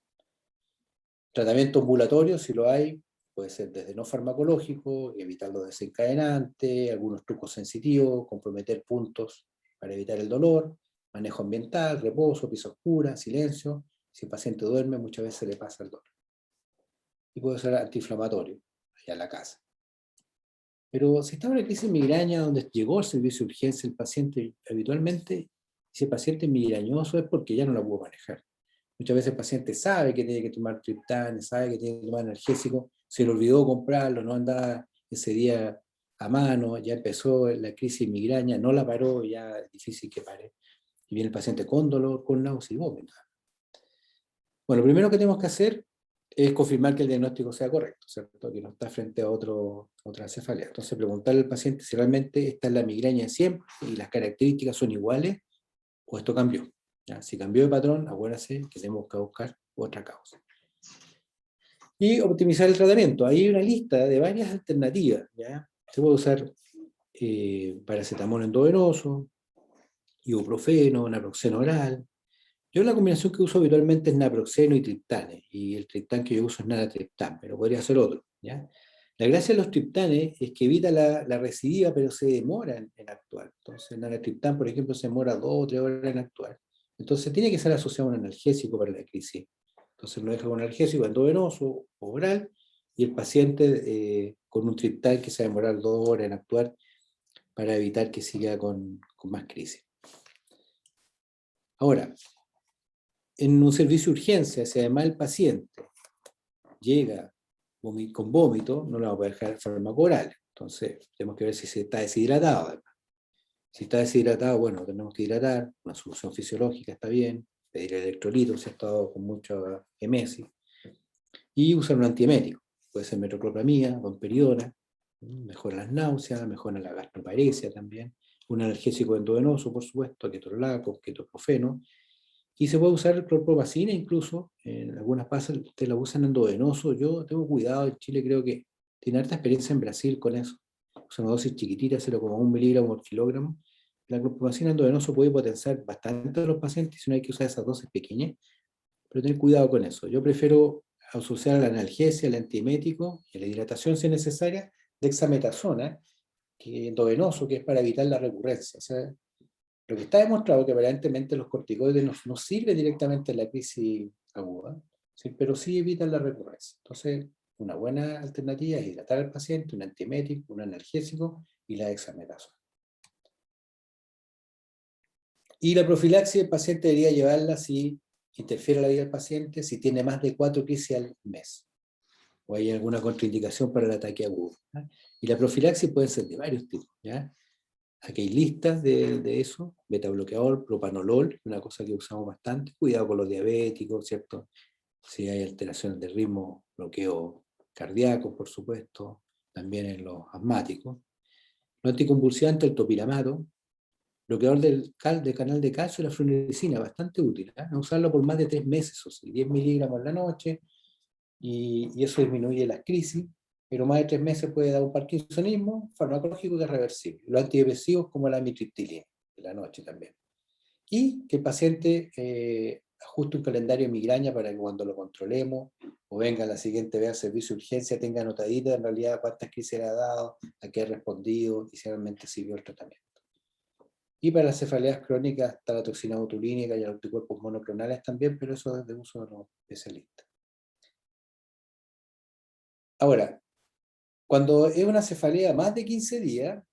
Tratamiento ambulatorio, si lo hay, puede ser desde no farmacológico, evitar los desencadenantes, algunos trucos sensitivos, comprometer puntos para evitar el dolor, manejo ambiental, reposo, piso oscura, silencio. Si el paciente duerme, muchas veces le pasa el dolor. Y puede ser antiinflamatorio, allá en la casa. Pero si está en una crisis migraña donde llegó al servicio de urgencia el paciente, habitualmente, si el paciente es migrañoso es porque ya no la pudo manejar. Muchas veces el paciente sabe que tiene que tomar triptán, sabe que tiene que tomar analgésico, se le olvidó comprarlo, no andaba ese día a mano, ya empezó la crisis migraña, no la paró, ya es difícil que pare. Y viene el paciente con dolor, con náusea y vómito. Bueno, lo primero que tenemos que hacer es confirmar que el diagnóstico sea correcto, ¿cierto? Que no está frente a otra cefalea. Entonces, preguntarle al paciente si realmente esta es la migraña de siempre y las características son iguales o esto cambió. ¿Ya? Si cambió de patrón, acuérdense que tenemos que buscar otra causa. Y optimizar el tratamiento. Ahí hay una lista de varias alternativas. ¿Ya? Se puede usar paracetamol endovenoso, ibuprofeno, naproxeno oral. Yo la combinación que uso habitualmente es naproxeno y triptane, y el triptán que yo uso es naratriptán, pero podría ser otro. ¿Ya? La gracia de los triptanes es que evita la recidiva, pero se demora en actuar. Entonces, el naratriptán, por ejemplo, se demora 2 o 3 horas en actuar. Entonces, tiene que ser asociado a un analgésico para la crisis. Entonces, lo deja con analgésico endovenoso o oral, y el paciente con un triptán que se va a demorar 2 horas en actuar para evitar que siga con más crisis. Ahora, en un servicio de urgencia, si además el paciente llega con vómito, no le vamos a poder dejar fármaco oral. Entonces, tenemos que ver si se está deshidratado. Además. Si está deshidratado, bueno, tenemos que hidratar, una solución fisiológica está bien, pedir electrolitos si ha estado con mucha emesis, y usar un antiemético. Puede ser metoclopramida, domperidona, mejora las náuseas, mejora la gastroparesia también, un analgésico endovenoso, por supuesto, ketorolaco, ketoprofeno, y se puede usar clorpromazina incluso, en algunas pasas te la usan endovenoso. Yo tengo cuidado, en Chile creo que tiene harta experiencia en Brasil con eso. Es una dosis chiquitita, 0,1 miligramo por kilogramo. La clorpromazina endovenoso puede potenciar bastante a los pacientes, si no hay que usar esas dosis pequeñas, pero tener cuidado con eso. Yo prefiero asociar la analgesia, el antiemético y la hidratación si es necesaria, dexametasona, que endovenoso, que es para evitar la recurrencia. O sea, lo que está demostrado es que aparentemente los corticoides no sirven directamente en la crisis aguda, ¿sí? Pero sí evitan la recurrencia. Entonces, una buena alternativa es hidratar al paciente, un antiemético, un analgésico y la dexametasona. Y la profilaxis el paciente debería llevarla si interfiere la vida del paciente, si tiene más de 4 crisis al mes, o hay alguna contraindicación para el ataque agudo. ¿Ya? Y la profilaxis puede ser de varios tipos. ¿Ya? Aquí hay listas de eso, beta bloqueador, propanolol, una cosa que usamos bastante. Cuidado con los diabéticos, ¿cierto? Si hay alteraciones de ritmo, bloqueo cardíaco, por supuesto, también en los asmáticos. Los anticonvulsivantes, el topiramato, bloqueador del canal de calcio y la fluorescina, bastante útil. No usarlo por más de 3 meses, o sea, 10 miligramos en la noche, y eso disminuye las crisis, pero más de 3 meses puede dar un parkinsonismo farmacológico que es reversible. Los antidepresivos como la amitriptilina, en la noche también. Y que el paciente ajuste un calendario de migraña para que cuando lo controlemos o venga la siguiente vez al servicio de urgencia tenga anotadita en realidad cuántas crisis le ha dado, a qué ha respondido y si realmente siguió el tratamiento. Y para las cefaleas crónicas está la toxina botulínica y los anticuerpos monoclonales también, pero eso es de uso de los especialistas. Ahora, cuando es una cefalea más de 15 días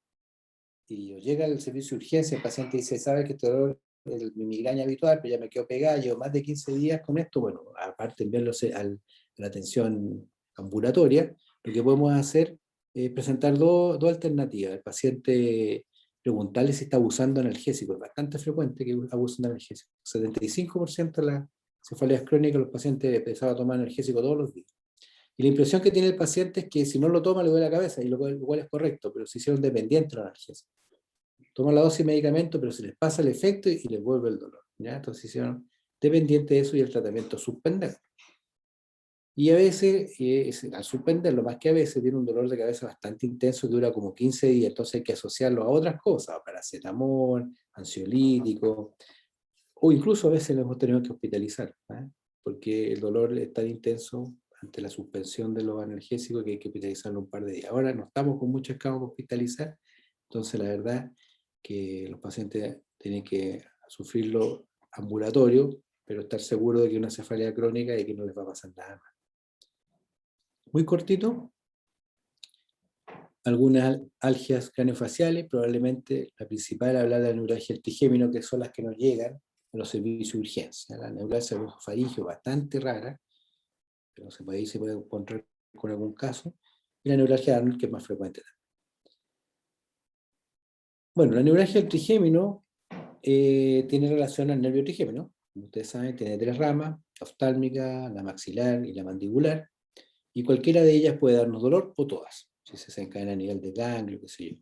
y llega al servicio de urgencia, el paciente dice, sabe que este dolor es mi migraña habitual, pero ya me quedo pegado, llevo más de 15 días con esto, bueno, aparte de enviarlo a la atención ambulatoria, lo que podemos hacer es presentar dos alternativas. El paciente preguntarle si está abusando de analgésicos, es bastante frecuente que abusen de analgésicos. 75% de las cefaleas crónicas los pacientes empezaban a tomar analgésico todos los días. Y la impresión que tiene el paciente es que si no lo toma le duele la cabeza, y lo cual es correcto, pero se hicieron dependientes de la analgesia. Toman la dosis de medicamento, pero se les pasa el efecto y les vuelve el dolor. ¿Ya? Entonces se hicieron dependientes de eso y el tratamiento suspender. Y a veces, al suspenderlo, más que a veces, tiene un dolor de cabeza bastante intenso que dura como 15 días, entonces hay que asociarlo a otras cosas, paracetamol, ansiolítico, o incluso a veces lo hemos tenido que hospitalizar, ¿eh? Porque el dolor es tan intenso ante la suspensión de los analgésicos que hay que hospitalizarlo un par de días. Ahora no estamos con muchas camas para hospitalizar, entonces la verdad que los pacientes tienen que sufrirlo ambulatorio, pero estar seguros de que es una cefalea crónica y que no les va a pasar nada más. Muy cortito, algunas algias craneofaciales, probablemente la principal hablar de la neuralgia del trigémino, que son las que nos llegan a los servicios de urgencia. La neuralgia del faríngeo bastante rara, pero ahí se puede encontrar con algún caso, y la neuralgia de Arnold, que es más frecuente también. Bueno, la neuralgia del trigémino tiene relación al nervio trigémino. Como ustedes saben, tiene 3 ramas, la oftálmica, la maxilar y la mandibular, y cualquiera de ellas puede darnos dolor o todas, si se desencadena a nivel de ganglio, qué sé yo.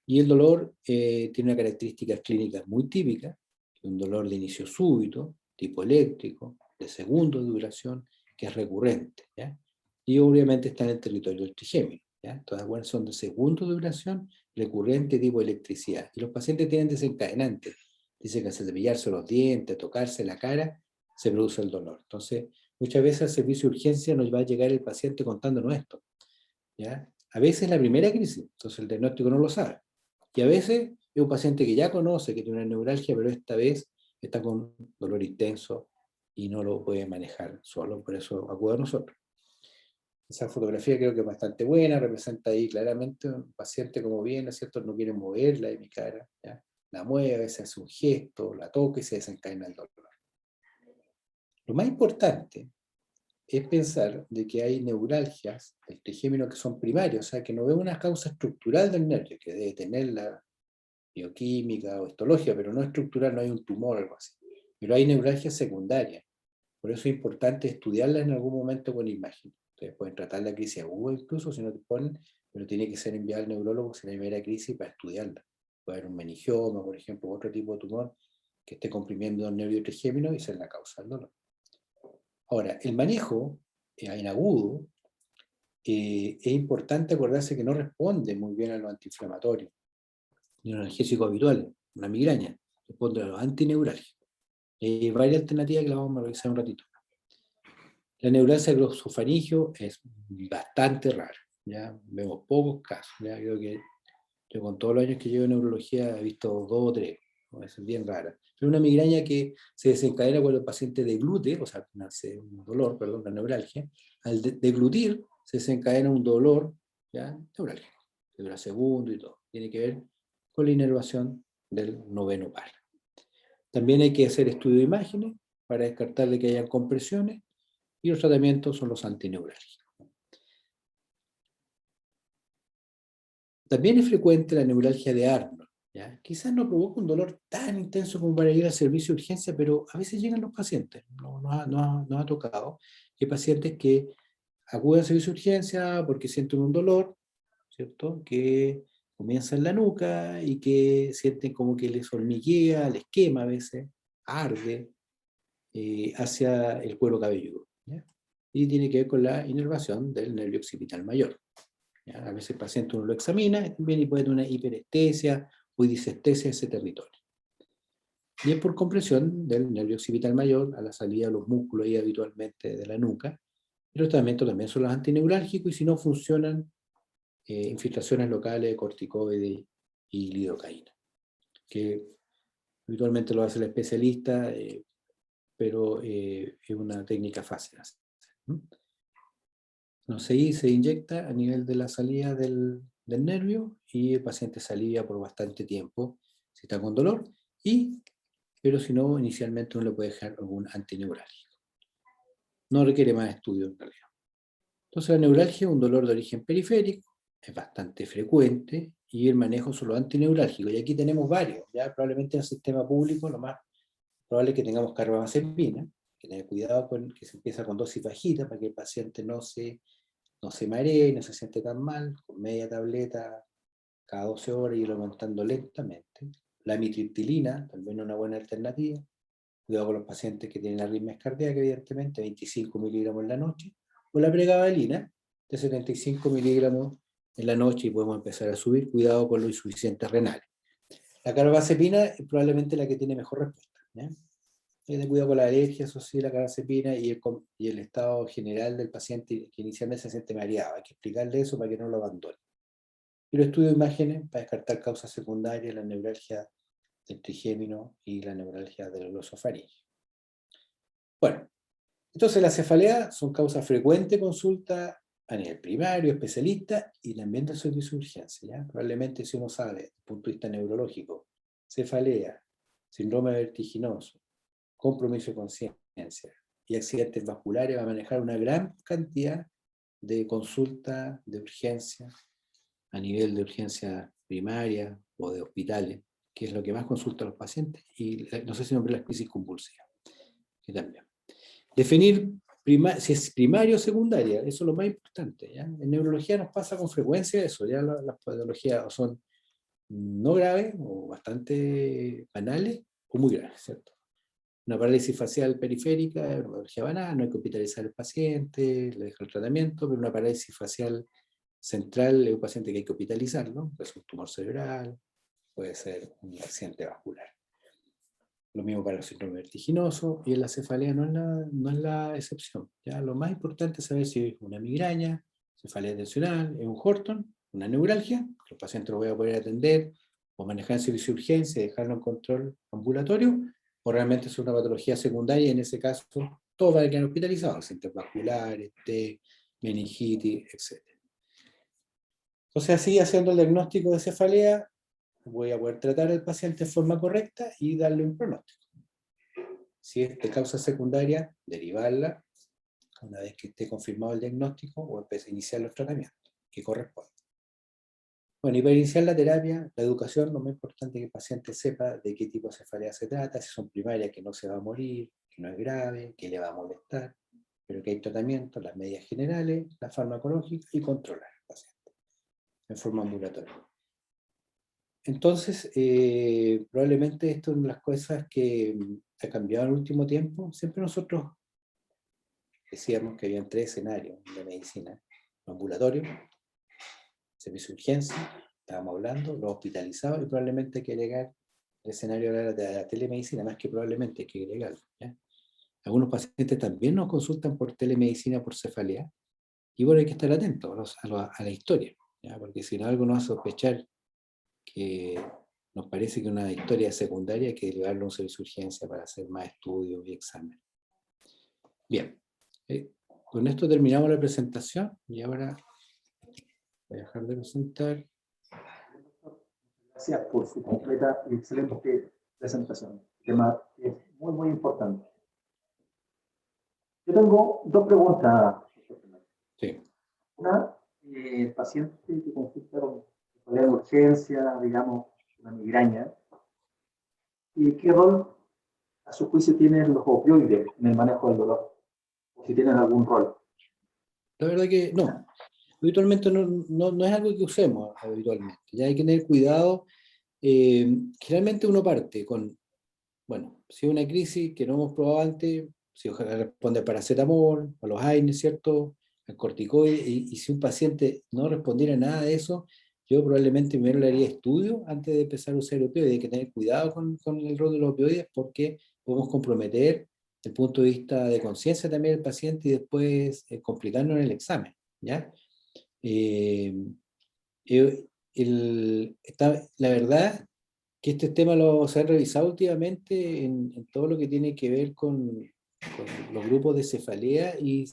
Y el dolor tiene una característica clínica muy típica, un dolor de inicio súbito, tipo eléctrico, de segundos de duración, que es recurrente, ¿ya? Y obviamente está en el territorio del trigémino, ¿ya? Todas bueno, son de segundos de duración, recurrente tipo electricidad. Y los pacientes tienen desencadenantes. Dicen que al cepillarse los dientes, tocarse la cara, se produce el dolor. Entonces, muchas veces al servicio de urgencia nos va a llegar el paciente contándonos esto, ¿ya? A veces es la primera crisis, entonces el diagnóstico no lo sabe. Y a veces es un paciente que ya conoce que tiene una neuralgia, pero esta vez está con dolor intenso y no lo puede manejar solo, por eso acude a nosotros. Esa fotografía creo que es bastante buena, representa ahí claramente un paciente como viene, ¿cierto? No quiere moverla de mi cara, ¿ya? La mueve, a veces hace un gesto, la toca y se desencadena el dolor. Lo más importante es pensar de que hay neuralgias del trigémino que son primarias, o sea, que no veo una causa estructural del nervio, que debe tener la bioquímica o histología, pero no estructural, no hay un tumor o algo así. Pero hay neuralgias secundarias. Por eso es importante estudiarlas en algún momento con imagen. Ustedes pueden tratar la crisis aguda incluso si no te ponen, pero tiene que ser enviado al neurólogo si la primera crisis para estudiarla. Puede haber un meningioma, por ejemplo, otro tipo de tumor que esté comprimiendo el nervio trigémino y ser la causa del dolor. Ahora, el manejo en agudo es importante acordarse que no responde muy bien a los antiinflamatorios ni un analgésico habitual, una migraña, responde a los antineurálgicos. Hay varias alternativas que las vamos a revisar un ratito. La neuralgia glosofaringio es bastante rara, ¿ya? Vemos pocos casos, ¿ya? Creo que yo con todos los años que llevo en neurología he visto 2 o 3, ¿no? Es bien rara. Pero una migraña que se desencadena cuando el paciente deglute, o sea, nace un dolor, perdón, la neuralgia, al deglutir se desencadena un dolor, ¿ya? Neurálgico, que dura segundos y todo. Tiene que ver con la inervación del noveno par. También hay que hacer estudio de imágenes para descartar de que hayan compresiones y los tratamientos son los antineurálgicos. También es frecuente la neuralgia de Arnold, ¿ya? Quizás no provoca un dolor tan intenso como para ir al servicio de urgencia, pero a veces llegan los pacientes. Nos ha tocado que hay pacientes que acuden al servicio de urgencia porque sienten un dolor, ¿cierto? Que comienza en la nuca y que sienten como que les hormiguea, les quema a veces, arde hacia el cuero cabelludo, ¿ya? Y tiene que ver con la inervación del nervio occipital mayor, ¿ya? A veces el paciente uno lo examina también y puede tener una hiperestesia o disestesia de ese territorio. Y es por compresión del nervio occipital mayor a la salida de los músculos ahí habitualmente de la nuca. Y los tratamientos también son los antineurálgicos y si no funcionan, infiltraciones locales de corticoides y lidocaína, que habitualmente lo hace el especialista, pero es una técnica fácil de hacer. Entonces se inyecta a nivel de la salida del nervio y el paciente se alivia por bastante tiempo si está con dolor, pero si no, inicialmente uno le puede dejar algún antineurálgico. No requiere más estudio en realidad. Entonces la neuralgia es un dolor de origen periférico, es bastante frecuente y el manejo son los antineurálgicos. Y aquí tenemos varios, ya probablemente en el sistema público lo más probable es que tengamos carbamazepina, que tener cuidado con que se empieza con dosis bajitas para que el paciente no se maree, no se siente tan mal, con media tableta cada 12 horas y ir aumentando lentamente. La amitriptilina, también una buena alternativa. Cuidado con los pacientes que tienen arritmias cardíacas, evidentemente, 25 miligramos en la noche. O la pregabalina, de 75 miligramos en la noche y podemos empezar a subir. Cuidado con los insuficientes renales. La carbamazepina es probablemente la que tiene mejor respuesta, ¿ya? Ten cuidado con la alergia, eso sí, la carbamazepina y el estado general del paciente que inicialmente se siente mareado. Hay que explicarle eso para que no lo abandone. Y los estudios de imágenes para descartar causas secundarias, la neuralgia del trigémino y la neuralgia del glosofaringeo. Bueno, entonces las cefaleas son causas frecuentes de consulta a nivel primario, especialista y también del servicio de urgencia, ¿ya? Probablemente si uno sabe, desde el punto de vista neurológico, cefalea, síndrome vertiginoso, compromiso de conciencia y accidentes vasculares, va a manejar una gran cantidad de consultas de urgencia a nivel de urgencia primaria o de hospitales, que es lo que más consulta a los pacientes, y no sé si nombré la crisis convulsiva, que también. Definir si es primaria o secundaria, eso es lo más importante, ¿ya? En neurología nos pasa con frecuencia eso, ya las patologías son no graves o bastante banales o muy graves, ¿cierto? Una parálisis facial periférica, una patología banal, no hay que hospitalizar al paciente, le deja el tratamiento, pero una parálisis facial central es un paciente que hay que hospitalizar, ¿no? Puede ser un tumor cerebral, puede ser un accidente vascular. Lo mismo para el síndrome vertiginoso, y en la cefalea no es la excepción. ¿Ya? Lo más importante es saber si es una migraña, cefalea tensional, es un Horton, una neuralgia, que el paciente lo voy a poder atender, o manejar en servicio de urgencia, dejarlo en control ambulatorio, o realmente es una patología secundaria, y en ese caso todos van a quedar hospitalizados, accidentes vasculares, meningitis, etc. Entonces, así, haciendo el diagnóstico de cefalea, voy a poder tratar al paciente de forma correcta y darle un pronóstico. Si es de causa secundaria, derivarla una vez que esté confirmado el diagnóstico o empezar a iniciar los tratamientos que corresponden. Bueno, y para iniciar la terapia, la educación, lo más importante es que el paciente sepa de qué tipo de cefalea se trata, si son primarias, que no se va a morir, que no es grave, que le va a molestar, pero que hay tratamientos, las medidas generales, la farmacológica y controlar al paciente en forma ambulatoria. Entonces, probablemente esto es una de las cosas que ha cambiado en el último tiempo. Siempre nosotros decíamos que había 3 escenarios de medicina: ambulatorio, servicio de urgencia, estábamos hablando, los hospitalizados, y probablemente hay que agregar el escenario de la telemedicina, más que probablemente hay que agregarlo, ¿ya? Algunos pacientes también nos consultan por telemedicina por cefalea, y bueno, hay que estar atentos a la historia, ¿ya? Porque si no, algo nos hace sospechar que nos parece que una historia secundaria hay que llevarlo a un servicio de urgencia para hacer más estudios y exámenes. Bien, con esto terminamos la presentación y ahora voy a dejar de presentar. Gracias por su completa y excelente presentación. El tema es muy, muy importante. Yo tengo 2 preguntas. Sí. Una, el paciente que consulta con cefalea en urgencia, digamos, una migraña. ¿Y qué rol, a su juicio, tienen los opioides en el manejo del dolor? O si tienen algún rol. La verdad que no. Habitualmente no es algo que usemos habitualmente. Ya hay que tener cuidado. Generalmente uno parte con, bueno, si es una crisis que no hemos probado antes, si ojalá responde al paracetamol, a los AINES, ¿cierto? Al corticoide, y si un paciente no respondiera a nada de eso, yo probablemente primero le haría estudio antes de empezar a usar opioides. Hay que tener cuidado con el rol de los opioides porque podemos comprometer el punto de vista de conciencia también del paciente y después complicarnos en el examen, ¿ya? Eh, la verdad que este tema se ha revisado últimamente en todo lo que tiene que ver con los grupos de cefalea y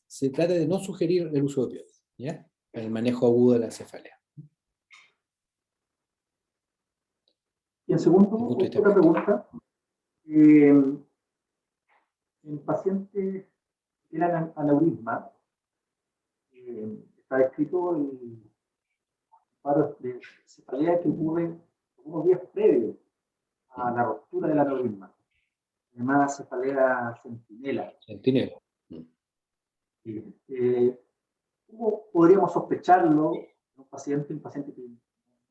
se trata de no sugerir el uso de opioides, ¿ya? Para el manejo agudo de la cefalea. Y en segundo, otra pregunta. En pacientes que tienen aneurisma, está descrito el paro de cefalea que ocurre unos días previos a la ruptura del aneurisma, llamada cefalea centinela. Centinela. ¿Cómo podríamos sospecharlo en un paciente que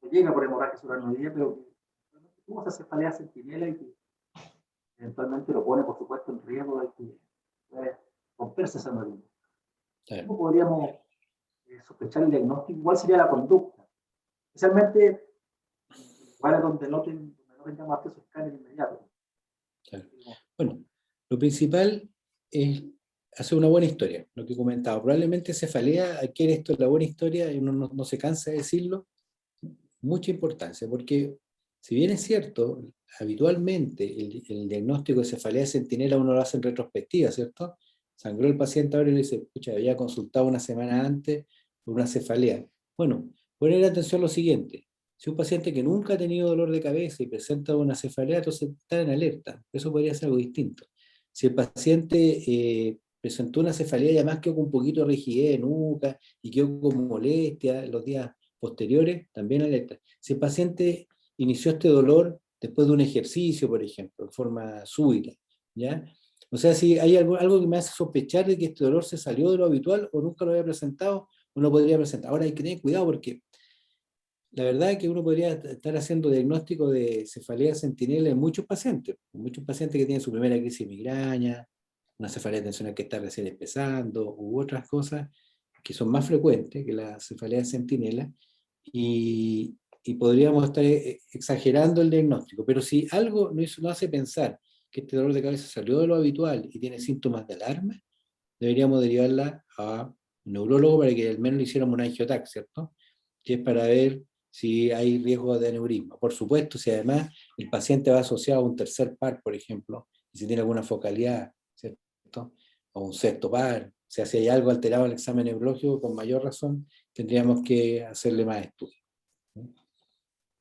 no llega por hemorragia subaracnoidea, pero que tuvo esa cefalea centinela y que eventualmente lo pone, por supuesto, en riesgo de que pueda romperse esa aneurisma? ¿Cómo podríamos sospechar el diagnóstico? ¿Cuál sería la conducta? Especialmente en lugares donde no tengamos acceso a escáner inmediato. Claro. Bueno, lo principal es hacer una buena historia, lo que comentaba. Probablemente cefalea adquiere esto, la buena historia, y uno no se cansa de decirlo, mucha importancia, porque si bien es cierto, habitualmente el diagnóstico de cefalea centinela uno lo hace en retrospectiva, ¿cierto? Sangró el paciente ahora y le dice, escucha, había consultado una semana antes por una cefalea. Bueno, poner atención a lo siguiente. Si un paciente que nunca ha tenido dolor de cabeza y presenta una cefalea, entonces está en alerta. Eso podría ser algo distinto. Si el paciente presentó una cefalea y además quedó con un poquito de rigidez de nuca y quedó con molestia los días posteriores, también alerta. Si el paciente inició este dolor después de un ejercicio, por ejemplo, de forma súbita, ¿ya? O sea, si hay algo que me hace sospechar de que este dolor se salió de lo habitual o nunca lo había presentado, uno podría presentar. Ahora hay que tener cuidado porque la verdad es que uno podría estar haciendo diagnóstico de cefalea centinela en muchos pacientes que tienen su primera crisis de migraña, una cefalea tensional que está recién empezando, u otras cosas que son más frecuentes que la cefalea centinela, y podríamos estar exagerando el diagnóstico. Pero si algo nos hace pensar que este dolor de cabeza salió de lo habitual y tiene síntomas de alarma, deberíamos derivarla a un neurólogo para que al menos le hiciéramos un angiotac, ¿cierto? Que es para ver si hay riesgo de aneurisma. Por supuesto, si además el paciente va asociado a un tercer par, por ejemplo, y si tiene alguna focalidad, ¿cierto? O un sexto par, o sea, si hay algo alterado en el examen neurológico, con mayor razón, tendríamos que hacerle más estudios.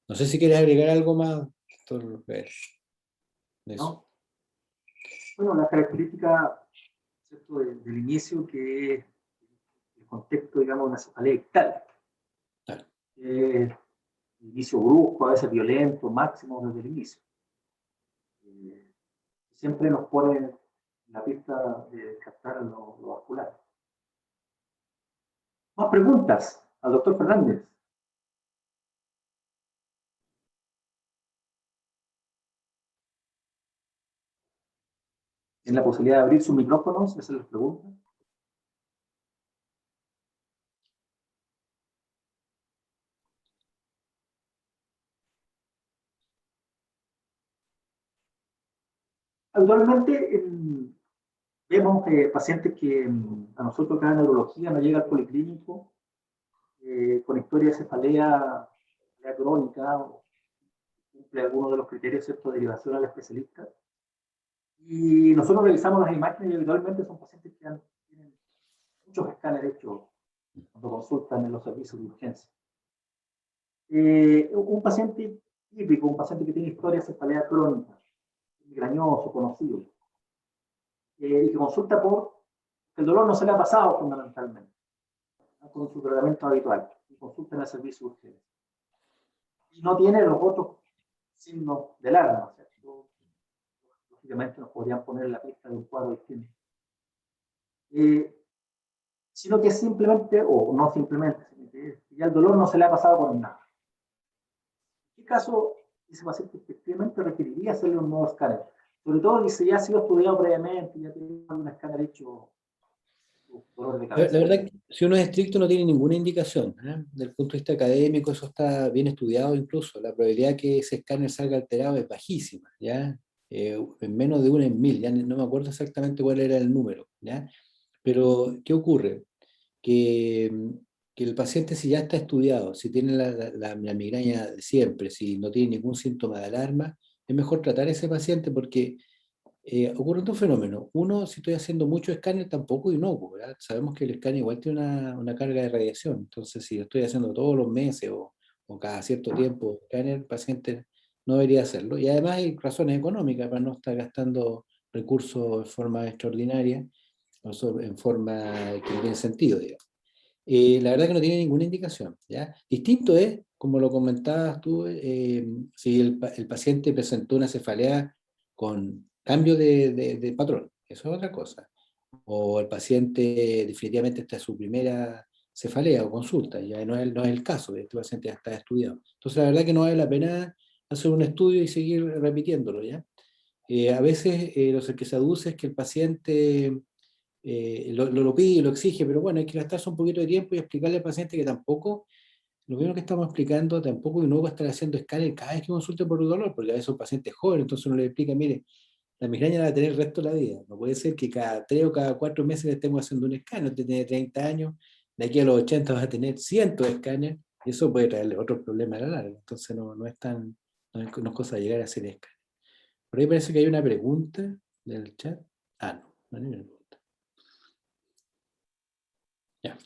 No sé si quieres agregar algo más, doctor Pérez, de eso. ¿No? Bueno, la característica, ¿cierto?, del inicio, que es el contexto, digamos, de una cefalea ictal. Claro. Inicio brusco, a veces violento, máximo desde el inicio. Siempre nos pone en la pista de captar lo vascular. Más preguntas al doctor Fernández. ¿Tiene la posibilidad de abrir sus micrófonos y hacer las preguntas? Actualmente vemos pacientes que a nosotros acá en neurología nos llega al policlínico con historia de cefalea crónica, o cumple algunos de los criterios, ¿cierto?, de derivación al especialista. Y nosotros revisamos las imágenes y habitualmente son pacientes que tienen muchos escáneres hechos cuando consultan en los servicios de urgencia. Un paciente típico, un paciente que tiene historia de cefalea crónica, migrañoso, conocido, y que consulta por el dolor no se le ha pasado fundamentalmente, ¿no?, con su tratamiento habitual. Y y consultan al servicio de urgencia. Y no tiene los otros signos del alarma, ¿cierto? Lógicamente nos podrían poner en la pista de un cuadro distinto. Sino que simplemente, o no simplemente, ya el dolor no se le ha pasado por nada. ¿En qué caso ese paciente efectivamente requeriría hacerle un nuevo escáner? Sobre todo si ya ha sido estudiado previamente, ya tiene un escáner hecho, dolor de cabeza. La verdad que si uno es estricto no tiene ninguna indicación, ¿eh? Desde el punto de vista académico eso está bien estudiado incluso. La probabilidad que ese escáner salga alterado es bajísima, ¿ya? En menos de 1 en 1000, ya no me acuerdo exactamente cuál era el número, ¿ya? Pero, ¿qué ocurre? Que, que el paciente si ya está estudiado, si tiene la migraña de siempre, si no tiene ningún síntoma de alarma, es mejor tratar a ese paciente porque ocurren dos fenómenos. Uno, si estoy haciendo mucho escáner, tampoco inocuo, ¿verdad? Sabemos que el escáner igual tiene una carga de radiación, entonces si lo estoy haciendo todos los meses o cada cierto tiempo escáner, el paciente no debería hacerlo. Y además hay razones económicas para no estar gastando recursos de forma extraordinaria, o en forma que no tiene sentido, digamos. La verdad que no tiene ninguna indicación, ¿ya? Distinto es, como lo comentabas tú, si el paciente presentó una cefalea con cambio de patrón, eso es otra cosa. O el paciente definitivamente está en su primera cefalea o consulta, ya no es el caso, este paciente ya está estudiado. Entonces la verdad que no vale la pena hacer un estudio y seguir repitiéndolo, ¿ya? A veces lo que se aduce es que el paciente lo pide, lo exige, pero bueno, hay que gastarse un poquito de tiempo y explicarle al paciente que tampoco, lo mismo que estamos explicando, tampoco uno va a estar haciendo escáner cada vez que consulte por dolor, porque a veces un paciente es joven, entonces uno le explica, mire, la migraña la va a tener el resto de la vida, no puede ser que cada 3 o cada 4 meses le estemos haciendo un escáner, usted tiene 30 años, de aquí a los 80 vas a tener cientos de escáneres, y eso puede traerle otros problemas a la larga, entonces no es cosa de llegar a hacer escáner. Por ahí parece que hay una pregunta del chat. No hay ninguna pregunta. Ya.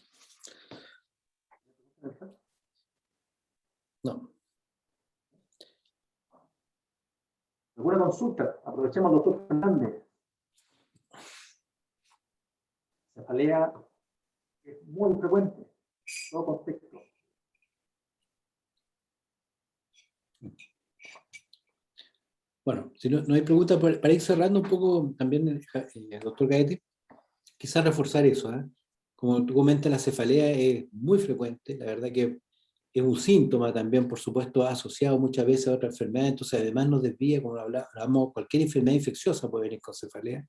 No. ¿Alguna consulta? Aprovechemos, doctor Fernández. Cefalea es muy frecuente, en todo contexto. Bueno, si no hay preguntas, para ir cerrando un poco también, doctor Gaete, quizás reforzar eso, ¿eh? Como tú comentas, la cefalea es muy frecuente, la verdad que es un síntoma también, por supuesto, asociado muchas veces a otra enfermedad, entonces además nos desvía, como hablamos, cualquier enfermedad infecciosa puede venir con cefalea.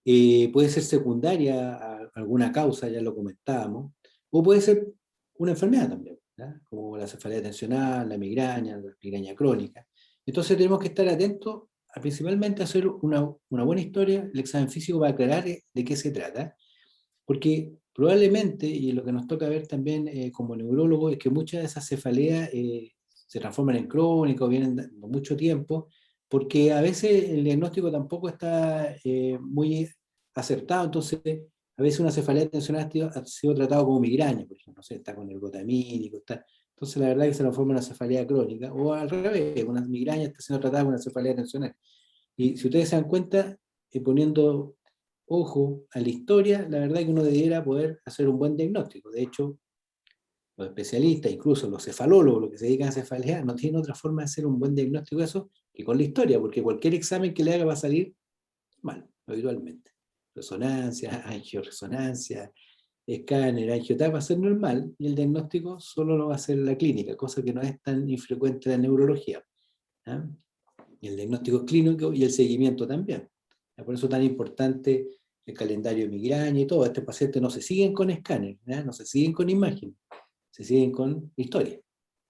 Puede ser secundaria a alguna causa, ya lo comentábamos, o puede ser una enfermedad también, ¿ya? Como la cefalea tensional, la migraña crónica. Entonces tenemos que estar atentos principalmente a hacer una buena historia, el examen físico va a aclarar de qué se trata, porque probablemente, y lo que nos toca ver también como neurólogo, es que muchas de esas cefaleas se transforman en crónicas o vienen de mucho tiempo, porque a veces el diagnóstico tampoco está muy acertado, entonces a veces una cefalea tensional ha sido tratado como migraña, por ejemplo, no sé, está con el ergotamínico, está. Entonces la verdad es que se transforma en una cefalea crónica, o al revés, una migraña está siendo tratada con una cefalea tensional. Y si ustedes se dan cuenta, poniendo ojo a la historia, la verdad es que uno debiera poder hacer un buen diagnóstico. De hecho, los especialistas, incluso los cefalólogos, los que se dedican a cefalea, no tienen otra forma de hacer un buen diagnóstico de eso que con la historia, porque cualquier examen que le haga va a salir mal, habitualmente. Resonancia, angioresonancia, escáner, angiotapa va a ser normal, y el diagnóstico solo lo va a hacer la clínica, cosa que no es tan infrecuente en la neurología. ¿Ah? Y el diagnóstico clínico y el seguimiento también. Por eso es tan importante el calendario de migraña y todo. Estos pacientes no se siguen con escáner, ¿ya? No se siguen con imagen, se siguen con historia.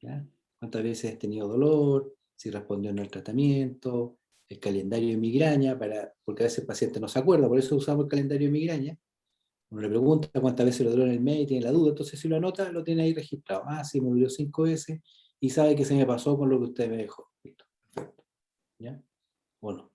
¿Ya? ¿Cuántas veces has tenido dolor? Si respondió en el tratamiento, el calendario de migraña, porque a veces el paciente no se acuerda, por eso usamos el calendario de migraña. Uno le pregunta cuántas veces lo dolió en el mes y tiene la duda, entonces si lo anota, lo tiene ahí registrado. Sí, me dolió 5 veces y sabe que se me pasó con lo que usted me dejó. Listo, perfecto. ¿Ya? ¿O no?